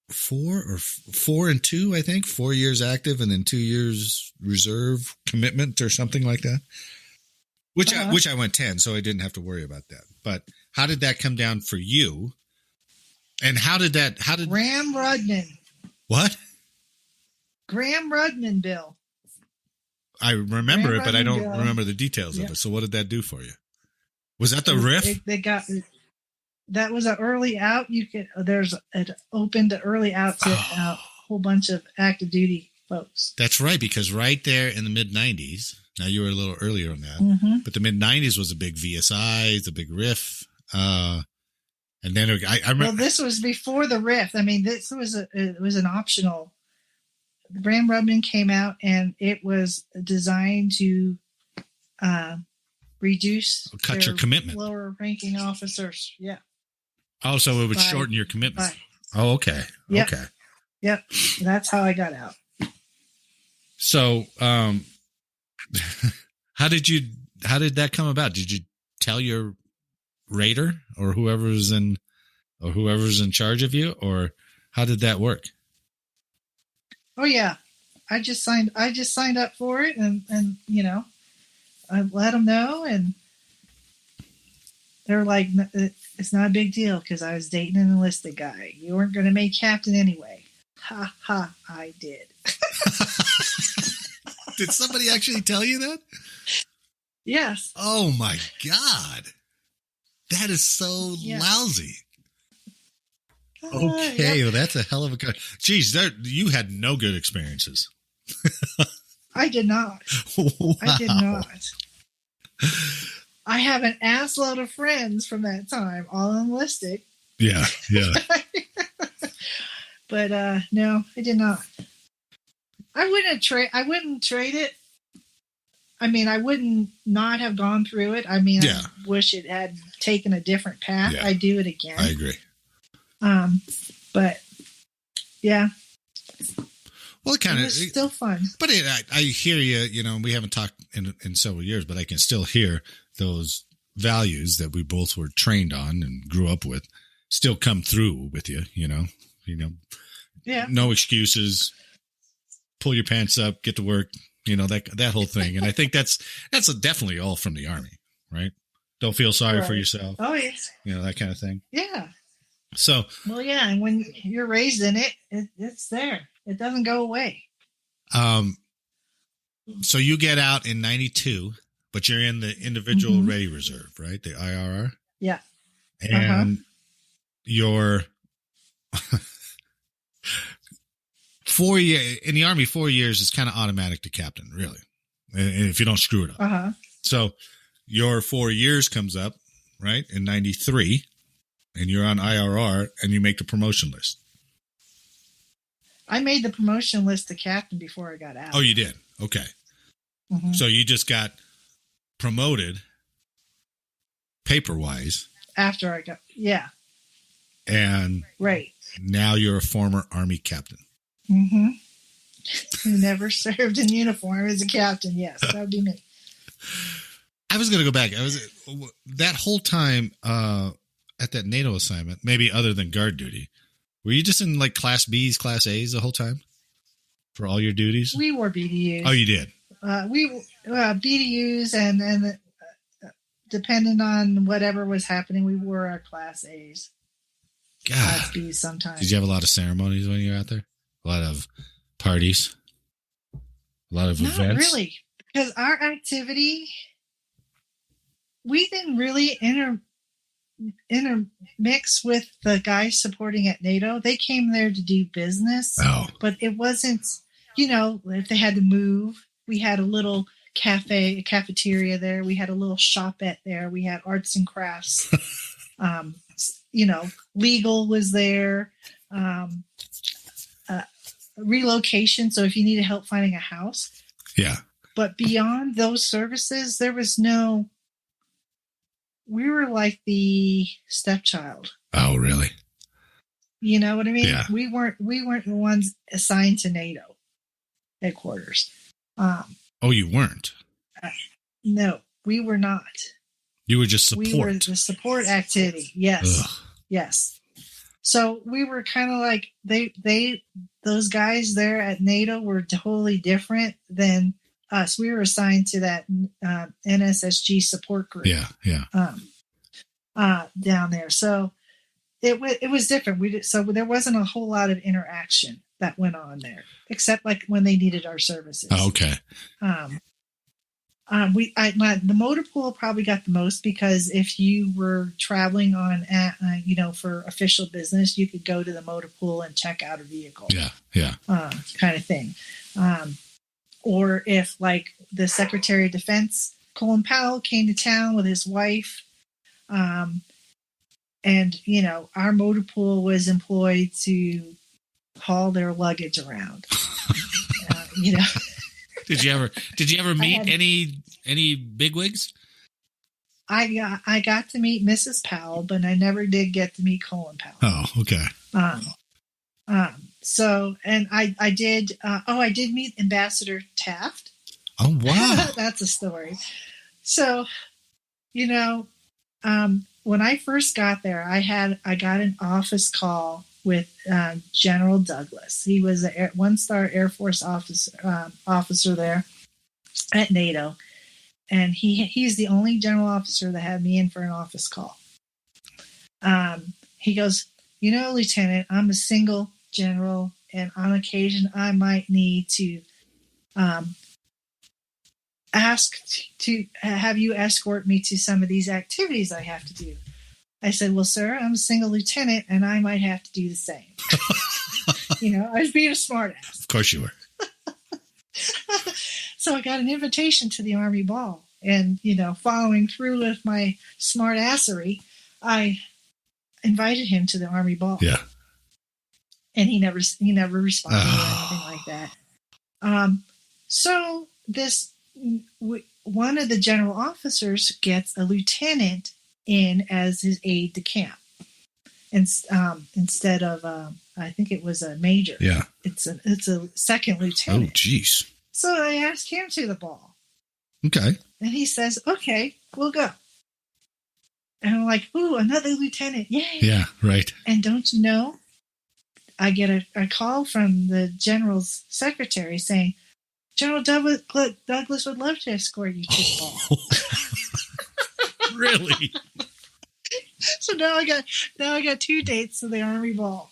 4 and 2, I think 4 years active and then 2 years reserve commitment or something like that, which I went 10. So I didn't have to worry about that. But how did that come down for you? And how did Graham Rudman? What? Graham Rudman bill. I remember it, but I don't remember the details of it. So what did that do for you? Was that the RIF? That was an early out. It opened the early out to a whole bunch of active duty folks. That's right, because right there in the mid 90s, now you were a little earlier on that, but the mid 90s was a big VSI, the big RIF. And then I remember. Well, this was before the RIF. I mean, it was an optional. Graham Rudman came out, and it was designed to cut your commitment. Lower ranking officers. Yeah. Oh, so it would shorten your commitment. Oh, okay. Yep. Okay. Yep. That's how I got out. So, how did that come about? Did you tell your raider or whoever's in charge of you, or how did that work? Oh yeah, I just signed up for it, and I let them know, and they're like, it's not a big deal because I was dating an enlisted guy. You weren't going to make captain anyway. Ha ha! I did. Did somebody actually tell you that? Yes. Oh my God, that is so lousy. Okay, Yep. well, that's a hell of a good. Geez, you had no good experiences. I did not. Wow. I did not. I have an assload of friends from that time, all enlisted. Yeah. But no, I did not. I wouldn't trade it. I mean, I wouldn't not have gone through it. I mean, I wish it had taken a different path. Yeah. I'd do it again. I agree. But yeah. Well, it was still fun. But I hear you. You know, we haven't talked in several years, but I can still hear those values that we both were trained on and grew up with still come through with you. You know. Yeah. No excuses. Pull your pants up. Get to work. You know, that whole thing. And I think that's definitely all from the Army, right? Don't feel sorry for yourself. Oh, yes. You know, that kind of thing. Yeah. So. Well, yeah. And when you're raised in it, it's there. It doesn't go away. So you get out in 92, but you're in the Individual Ready Reserve, right? The IRR? Yeah. And you're 4 years in the Army. 4 years is kind of automatic to captain, really, and if you don't screw it up. So your 4 years comes up, right, in 93, and you're on IRR, and you make the promotion list. I made the promotion list to captain before I got out. Oh, you did? Okay. So you just got promoted paper-wise. After I got, yeah. And now you're a former Army captain. Who never served in uniform as a captain. Yes, that would be me. I was going to go back. That whole time at that NATO assignment, maybe other than guard duty, were you just in like Class B's, Class A's the whole time for all your duties? We wore BDUs. Oh, you did? We BDUs and depending on whatever was happening, we wore our Class A's. God. Class B's sometimes. Did you have a lot of ceremonies when you were out there? A lot of parties? A lot of events? Not really, because our activity, we didn't really intermix with the guys supporting at NATO. They came there to do business, but it wasn't, if they had to move, we had a little cafeteria there. We had a little shopette there. We had arts and crafts. Legal was there. Relocation. So if you needed help finding a house. Yeah. But beyond those services, there was we were like the stepchild. Oh, really? You know what I mean? Yeah. We weren't the ones assigned to NATO headquarters. Oh, you weren't? No, we were not. You were just support. We were the support activity. Yes. Ugh. Yes. So we were kind of like those guys there at NATO were totally different than us. We were assigned to that NSSG support group. Yeah. Down there. So it was different. So there wasn't a whole lot of interaction that went on there, except like when they needed our services. Oh, okay. The motor pool probably got the most because if you were traveling on, for official business, you could go to the motor pool and check out a vehicle. Yeah. Kind of thing. Or if like the Secretary of Defense, Colin Powell, came to town with his wife, and our motor pool was employed to haul their luggage around. Did you ever meet any bigwigs? I got to meet Mrs. Powell, but I never did get to meet Colin Powell. Oh, okay. So, and I did meet Ambassador Taft. Oh, wow. That's a story. So, when I first got there, I got an office call with General Douglas. He was a one-star Air Force officer there at NATO. And he's the only general officer that had me in for an office call. He goes, Lieutenant, I'm a single general, and on occasion I might need to ask to have you escort me to some of these activities I have to do. I said, well, sir, I'm a single lieutenant, and I might have to do the same. I was being a smartass. Of course you were. So I got an invitation to the Army Ball. and, following through with my smart assery, I invited him to the Army Ball. Yeah. And he never responded or anything like that. So one of the general officers gets a lieutenant in as his aide de camp, and instead of I think it was a major. Yeah, it's a second lieutenant. Oh, jeez. So I asked him to the ball. Okay. And he says, "Okay, we'll go." And I'm like, "Ooh, another lieutenant! Yay!" Yeah, right. And don't you know? I get a call from the general's secretary saying, "General Douglas would love to escort you to the ball." Really? So now I got 2 dates to the Army Ball.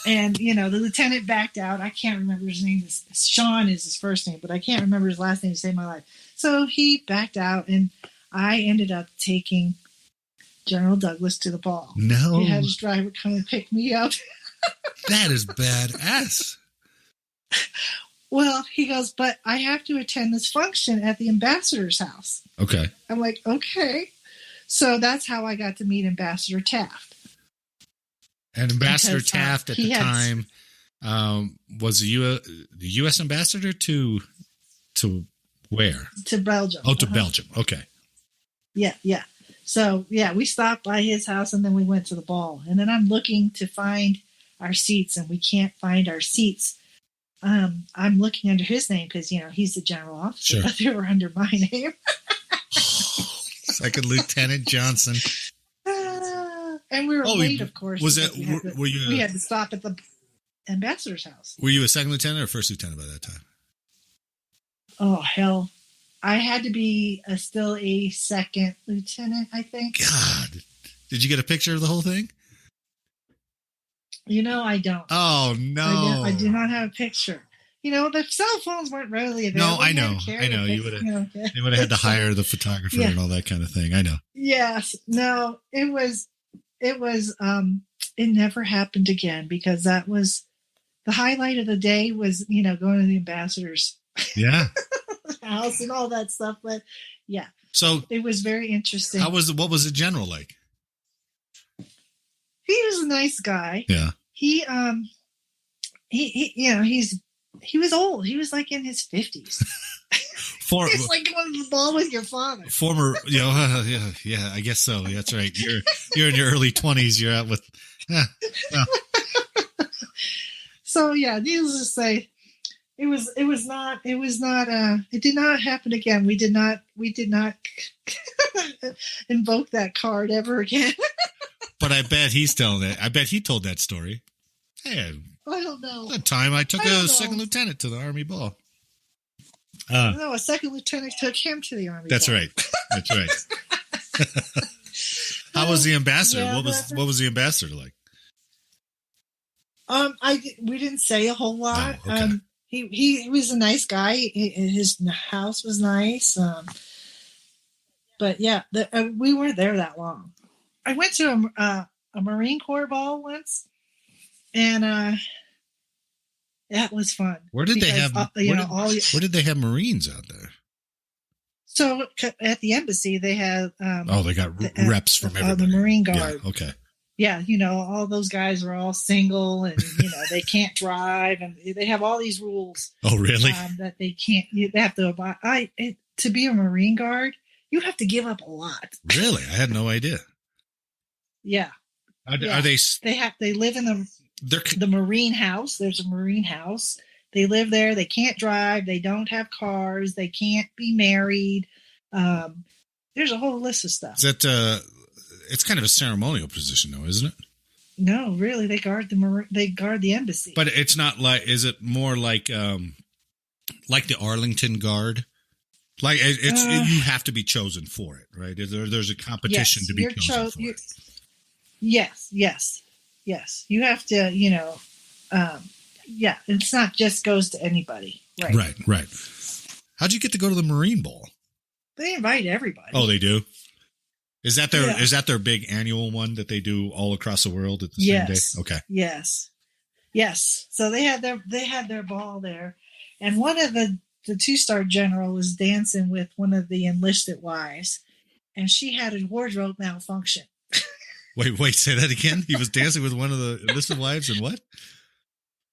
And, the lieutenant backed out. I can't remember his name. Sean is his first name, but I can't remember his last name to save my life. So he backed out, and I ended up taking General Douglas to the ball. No. He had his driver come and pick me up. That is badass. Well, he goes, "But I have to attend this function at the ambassador's house." Okay. I'm like, "Okay." So that's how I got to meet Ambassador Taft. And Ambassador Because, Taft at the time was the U.S. ambassador to where? To Belgium. Oh, to Belgium. Okay. Yeah. So, we stopped by his house, and then we went to the ball. And then I'm looking to find our seats, and we can't find our seats. I'm looking under his name because, he's the general officer. Sure. But they were under my name. Second Lieutenant Johnson. And we were late, of course. Was it? We had to stop at the ambassador's house. Were you a second lieutenant or first lieutenant by that time? Oh, hell. I had to be still a second lieutenant, I think. God. Did you get a picture of the whole thing? I don't. Oh, no. I do not have a picture. The cell phones weren't readily available. No, I know. You would have had to hire the photographer and all that kind of thing. I know. Yes. No, it never happened again because that was the highlight of the day was, going to the ambassador's house and all that stuff. But yeah. So it was very interesting. What was the general like? He was a nice guy. Yeah. He was old. He was like in his 50s. It's like going to the ball with your father. Former, yeah, I guess so. That's right. You're in your early 20s. You're out with. Yeah. Well. So yeah, needless to say, it did not happen again. We did not invoke that card ever again. But I bet he's telling it. I bet he told that story. Hey, I don't know. That time I took a second lieutenant to the Army Ball. No, a second lieutenant took him to the Army. That's Ball. right. That's right. How was the ambassador? Yeah, what was the ambassador like? We didn't say a whole lot. Oh, okay. He was a nice guy. His house was nice. But yeah, we weren't there that long. I went to a Marine Corps ball once, and that was fun. Where did they have? Where did they have Marines out there? So at the embassy, they had. They got reps from everybody. The Marine Guard. Yeah, okay. Yeah, all those guys are all single, and they can't drive, and they have all these rules. Oh, really? That they can't. They have to abide. To be a Marine Guard, you have to give up a lot. Really, I had no idea. Yeah. Are they? They live in the Marine house. There's a Marine house. They live there. They can't drive. They don't have cars. They can't be married. There's a whole list of stuff. Is that? It's kind of a ceremonial position, though, isn't it? No, really. They guard the embassy. But it's not like. Is it more like the Arlington Guard? Like you have to be chosen for it, right? There's a competition to be chosen for it. Yes. You have to, it's not just goes to anybody. Right. How'd you get to go to the Marine Bowl? They invite everybody. Oh, they do? Is that their big annual one that they do all across the world at the same day? Okay. Yes. So they had their ball there. And one of the the 2-star general was dancing with one of the enlisted wives, and she had a wardrobe malfunction. Wait, say that again? He was dancing with one of the enlisted wives and what?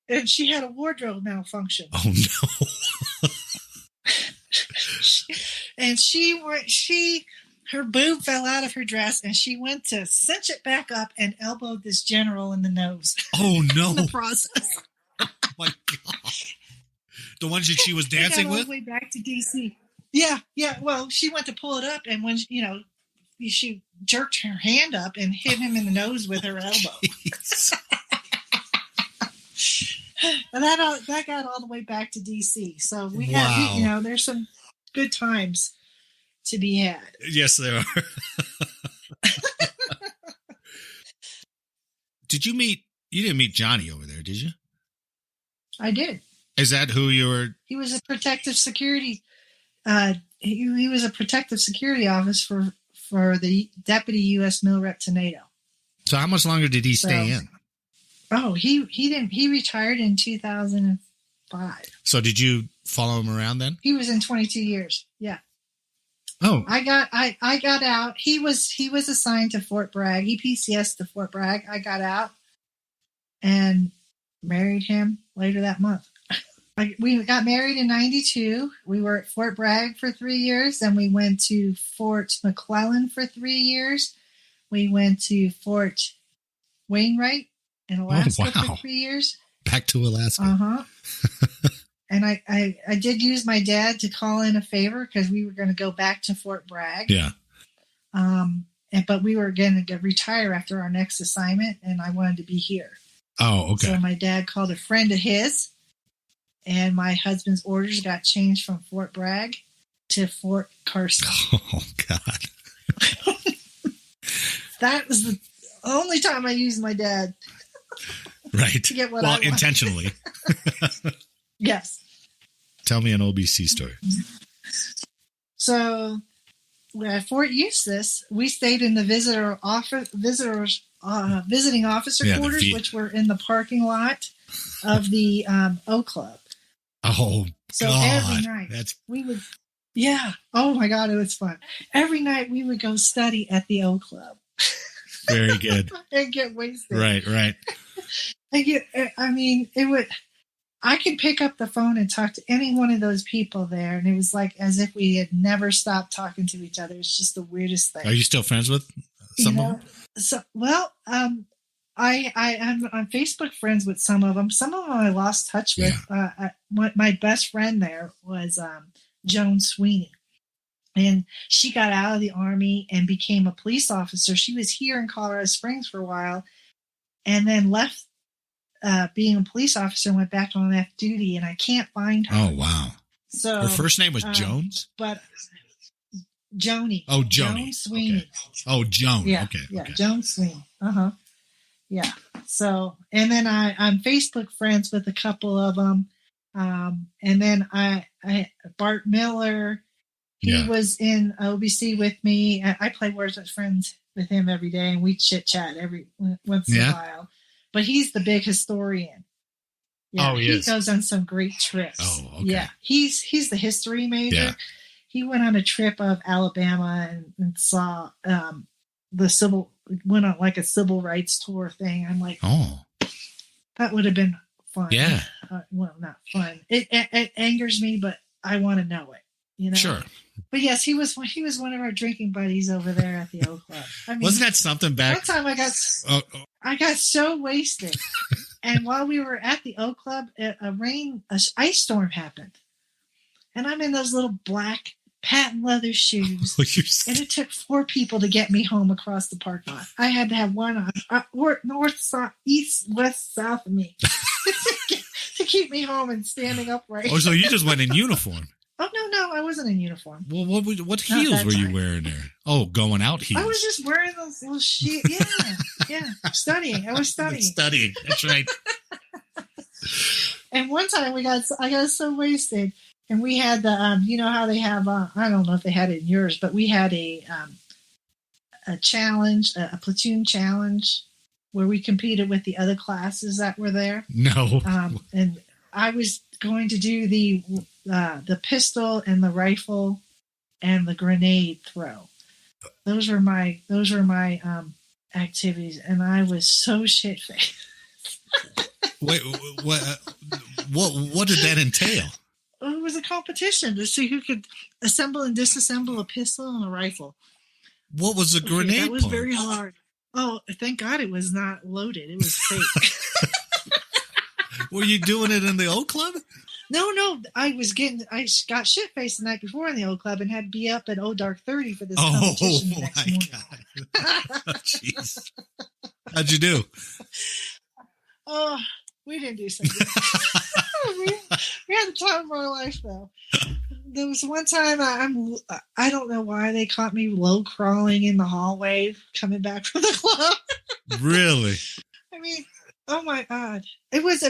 And she had a wardrobe malfunction. Oh, no. And her boob fell out of her dress, and she went to cinch it back up and elbowed this general in the nose. Oh, no. In the process. Oh, my God. The one that she was dancing with? All the way back to D.C. Yeah. Well, she went to pull it up, and when, she jerked her hand up and hit him in the nose with her elbow. And that got all the way back to D.C. So we had, there's some good times to be had. Yes, there are. You didn't meet Johnny over there, did you? I did. Is that who you were? He was a protective security. He was a protective security office for the deputy U.S. mill rep to NATO. So how much longer did he stay in? Oh, he didn't. He retired in 2005. So did you follow him around then? He was in 22 years. Yeah. Oh. I got out. He was assigned to Fort Bragg. He PCS'd to Fort Bragg. I got out and married him later that month. We got married in 92. We were at Fort Bragg for 3 years. Then we went to Fort McClellan for 3 years. We went to Fort Wainwright in Alaska for 3 years. Back to Alaska. Uh-huh. And I did use my dad to call in a favor because we were going to go back to Fort Bragg. Yeah. But we were going to retire after our next assignment, and I wanted to be here. Oh, okay. So my dad called a friend of his, and my husband's orders got changed from Fort Bragg to Fort Carson. Oh, God. That was the only time I used my dad. Right. To get what I wanted. Intentionally. Yes. Tell me an OBC story. So at Fort Eustis, we stayed in the visiting officer quarters, which were in the parking lot of the O Club. Oh, so God. Every night we would, oh my God, it was fun. Every night we would go study at the O Club. Very good. And get wasted. Right. I could pick up the phone and talk to any one of those people there, and it was like as if we had never stopped talking to each other. It's just the weirdest thing. Are you still friends with some of them? So, I'm on Facebook friends with some of them. Some of them I lost touch with. Yeah. My best friend there was Joan Sweeney, and she got out of the Army and became a police officer. She was here in Colorado Springs for a while, and then left being a police officer and went back on active duty, and I can't find her. Oh, wow. So her first name was Jones? But Joni. Oh, Joni. Joan Sweeney. Okay. Oh, Joan. Yeah, okay. Yeah, okay. Joan Sweeney. Uh-huh. Yeah. So, and then I'm Facebook friends with a couple of them. And then Bart Miller, he was in OBC with me. I play Words with Friends with him every day, and we chit chat once in a while. But he's the big historian. Yeah, he goes on some great trips. Oh, okay. Yeah, he's the history major. Yeah. He went on a trip of Alabama and saw went on like a civil rights tour thing. I'm like, that would have been fun. Yeah. Well, not fun. It angers me, but I want to know it. Sure. But yes, he was one of our drinking buddies over there at the O Club. Wasn't that something back? One time I got so wasted, and while we were at the O Club, an ice storm happened, and I'm in those little black patent leather shoes, and it took 4 people to get me home across the parking lot. I had to have one on north, south, east, west, south of me to keep me home and standing upright. Oh, so you just went in uniform? Oh, no, I wasn't in uniform. Well, what heels were you wearing there? Oh, going out heels. I was just wearing those little shoes. Yeah. Studying. I was studying. Studying. That's right. And one time I got so wasted, and we had the, you know how they have, I don't know if they had it in yours, but we had a challenge, a platoon challenge, where we competed with the other classes that were there. No. And I was going to do the pistol and the rifle and the grenade throw. Those were my activities, and I was so shit-faced. Wait, what did that entail? It was a competition to see who could assemble and disassemble a pistol and a rifle. What was the grenade? That was part? very hard. Oh, thank God it was not loaded. It was fake. Were you doing it in the old club? No. I got shit faced the night before in the old club and had to be up at Dark 30 for this competition the next morning. God. Jeez. How'd you do? Oh, we didn't do so good. we had the time of our life, though. There was one time I don't know why they caught me low crawling in the hallway coming back from the club. Really? I mean, oh my God. It was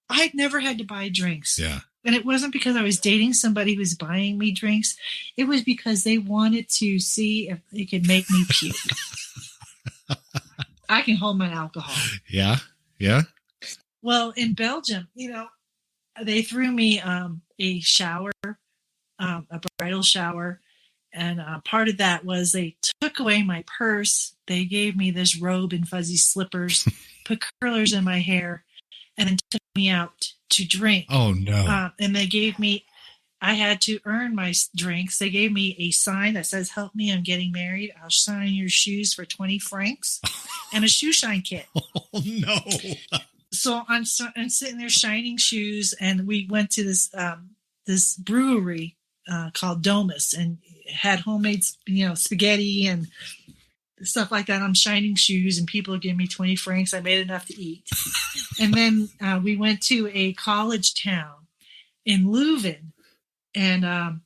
I'd never had to buy drinks. Yeah. And it wasn't because I was dating somebody who was buying me drinks. It was because they wanted to see if they could make me puke. I can hold my alcohol. Yeah. Yeah. Well, in Belgium, they threw me a shower, a bridal shower. And part of that was they took away my purse. They gave me this robe and fuzzy slippers, put curlers in my hair, and then took me out to drink. Oh, no. And they gave me, I had to earn my drinks. They gave me a sign that says, "Help me, I'm getting married. I'll shine your shoes for 20 francs," and a shoe shine kit. Oh, no. So I'm sitting there shining shoes, and we went to this brewery called Domus, and had homemade spaghetti and stuff like that. I'm shining shoes, and people give me 20 francs. I made enough to eat. And then we went to a college town in Leuven, and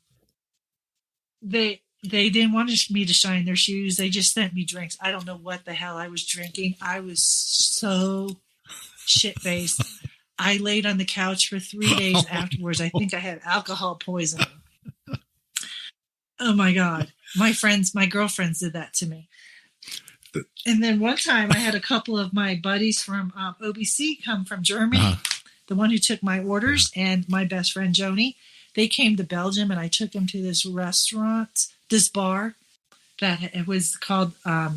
they didn't want me to shine their shoes. They just sent me drinks. I don't know what the hell I was drinking. I was so shit-faced. I laid on the couch for 3 days afterwards. I think I had alcohol poisoning. Oh my God. My girlfriends did that to me. And then one time I had a couple of my buddies from OBC come from Germany, the one who took my orders, and my best friend Joni. They came to Belgium, and I took them to this bar that it was called, I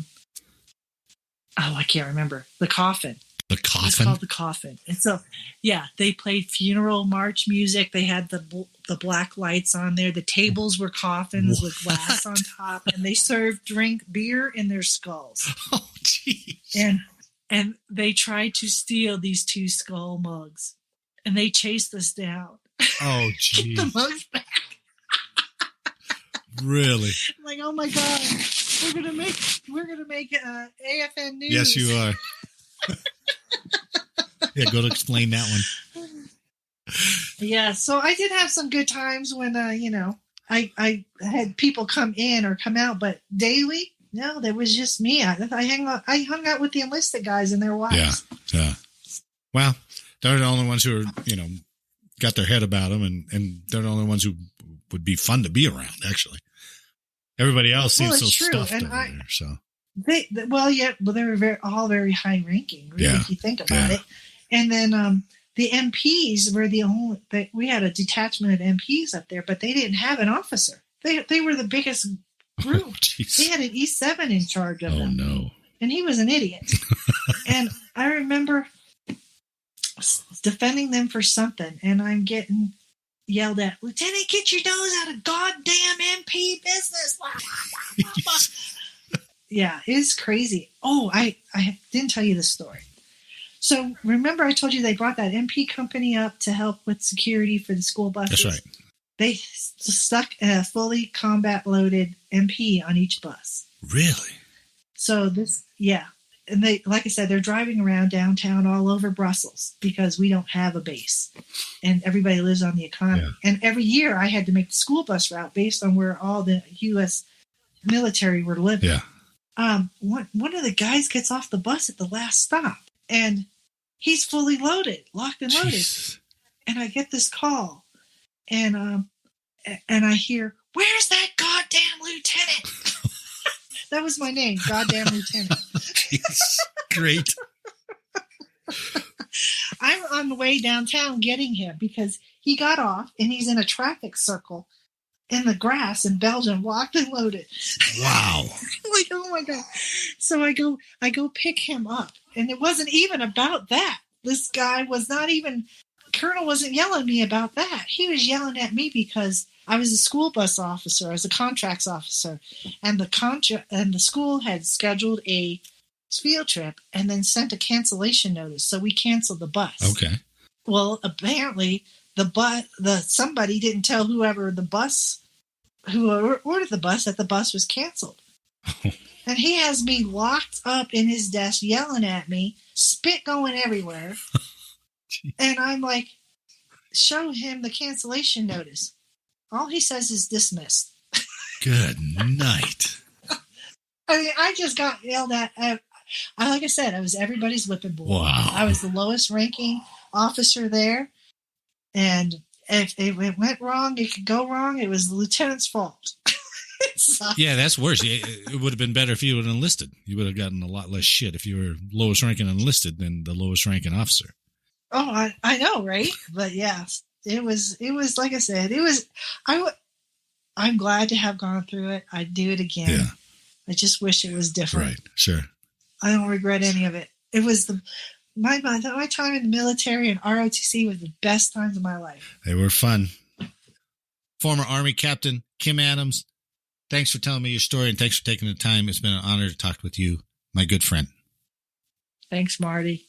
can't remember, The Coffin. The Coffin? It's called The Coffin. And so, yeah, they played funeral march music. They had the black lights on there. The tables were coffins with glass on top, and they served beer in their skulls. Oh, jeez. And they tried to steal these 2 skull mugs, and they chased us down. Oh, jeez. Get the mugs back. Really? I'm like, oh my God, we're gonna make AFN news. Yes, you are. Yeah, go to explain that one. Yeah, so I did have some good times when I had people come in or come out, but daily, no, there was just me. I hung out with the enlisted guys and their wives. Yeah. Well, they're the only ones who are got their head about them, and they're the only ones who would be fun to be around. Actually, everybody else seems so stuffed over there. So they were all very high ranking. Really, if you think about it. And then the MPs were the only. We had a detachment of MPs up there, but they didn't have an officer. They were the biggest group. Oh, they had an E7 in charge of them. Oh no! And he was an idiot. And I remember defending them for something, and I'm getting yelled at, "Lieutenant, get your nose out of goddamn MP business!" Yeah, it's crazy. Oh, I didn't tell you the story. So remember I told you they brought that MP company up to help with security for the school buses? That's right. They stuck a fully combat-loaded MP on each bus. Really? So and they, like I said, they're driving around downtown all over Brussels because we don't have a base, and everybody lives on the economy. Yeah. And every year I had to make the school bus route based on where all the U.S. military were living. Yeah. One of the guys gets off the bus at the last stop, and he's fully loaded, locked and loaded. Jeez. And I get this call, and I hear, "Where's that goddamn lieutenant?" That was my name, goddamn lieutenant. Jeez. Great. I'm on the way downtown getting him because he got off and he's in a traffic circle in the grass in Belgium, locked and loaded. Wow. Like, oh my God. So I go pick him up. And it wasn't even about that. This guy was not even, Colonel wasn't yelling at me about that. He was yelling at me because I was a school bus officer, I was a contracts officer, and the school had scheduled a field trip and then sent a cancellation notice. So we canceled the bus. Okay. Well, apparently somebody didn't tell who ordered the bus that the bus was canceled. And he has me locked up in his desk yelling at me, spit going everywhere. And I'm like, show him the cancellation notice. All he says is dismissed. Good night. I mean, I just got yelled at. Like I said, I was everybody's whipping boy. Wow. I was the lowest ranking officer there. And if it went wrong, it could go wrong. It was the lieutenant's fault. Yeah, that's worse. It would have been better if you would have enlisted. You would have gotten a lot less shit if you were lowest ranking enlisted than the lowest ranking officer. Oh, I know, right? But yeah, it was like I said, I'm glad to have gone through it. I'd do it again. Yeah. I just wish it was different. Right, sure. I don't regret any of it. It was my time in the military and ROTC was the best times of my life. They were fun. Former Army Captain Kim Adams, thanks for telling me your story and thanks for taking the time. It's been an honor to talk with you, my good friend. Thanks, Marty.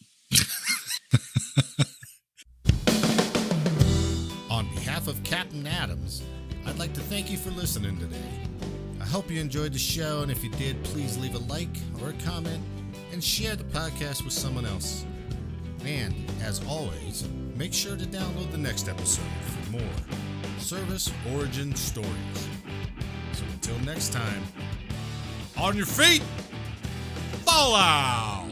On behalf of Captain Adams, I'd like to thank you for listening today. I hope you enjoyed the show, and if you did, please leave a like or a comment and share the podcast with someone else. And, as always, make sure to download the next episode for more service origin stories. So until next time, on your feet, fall out!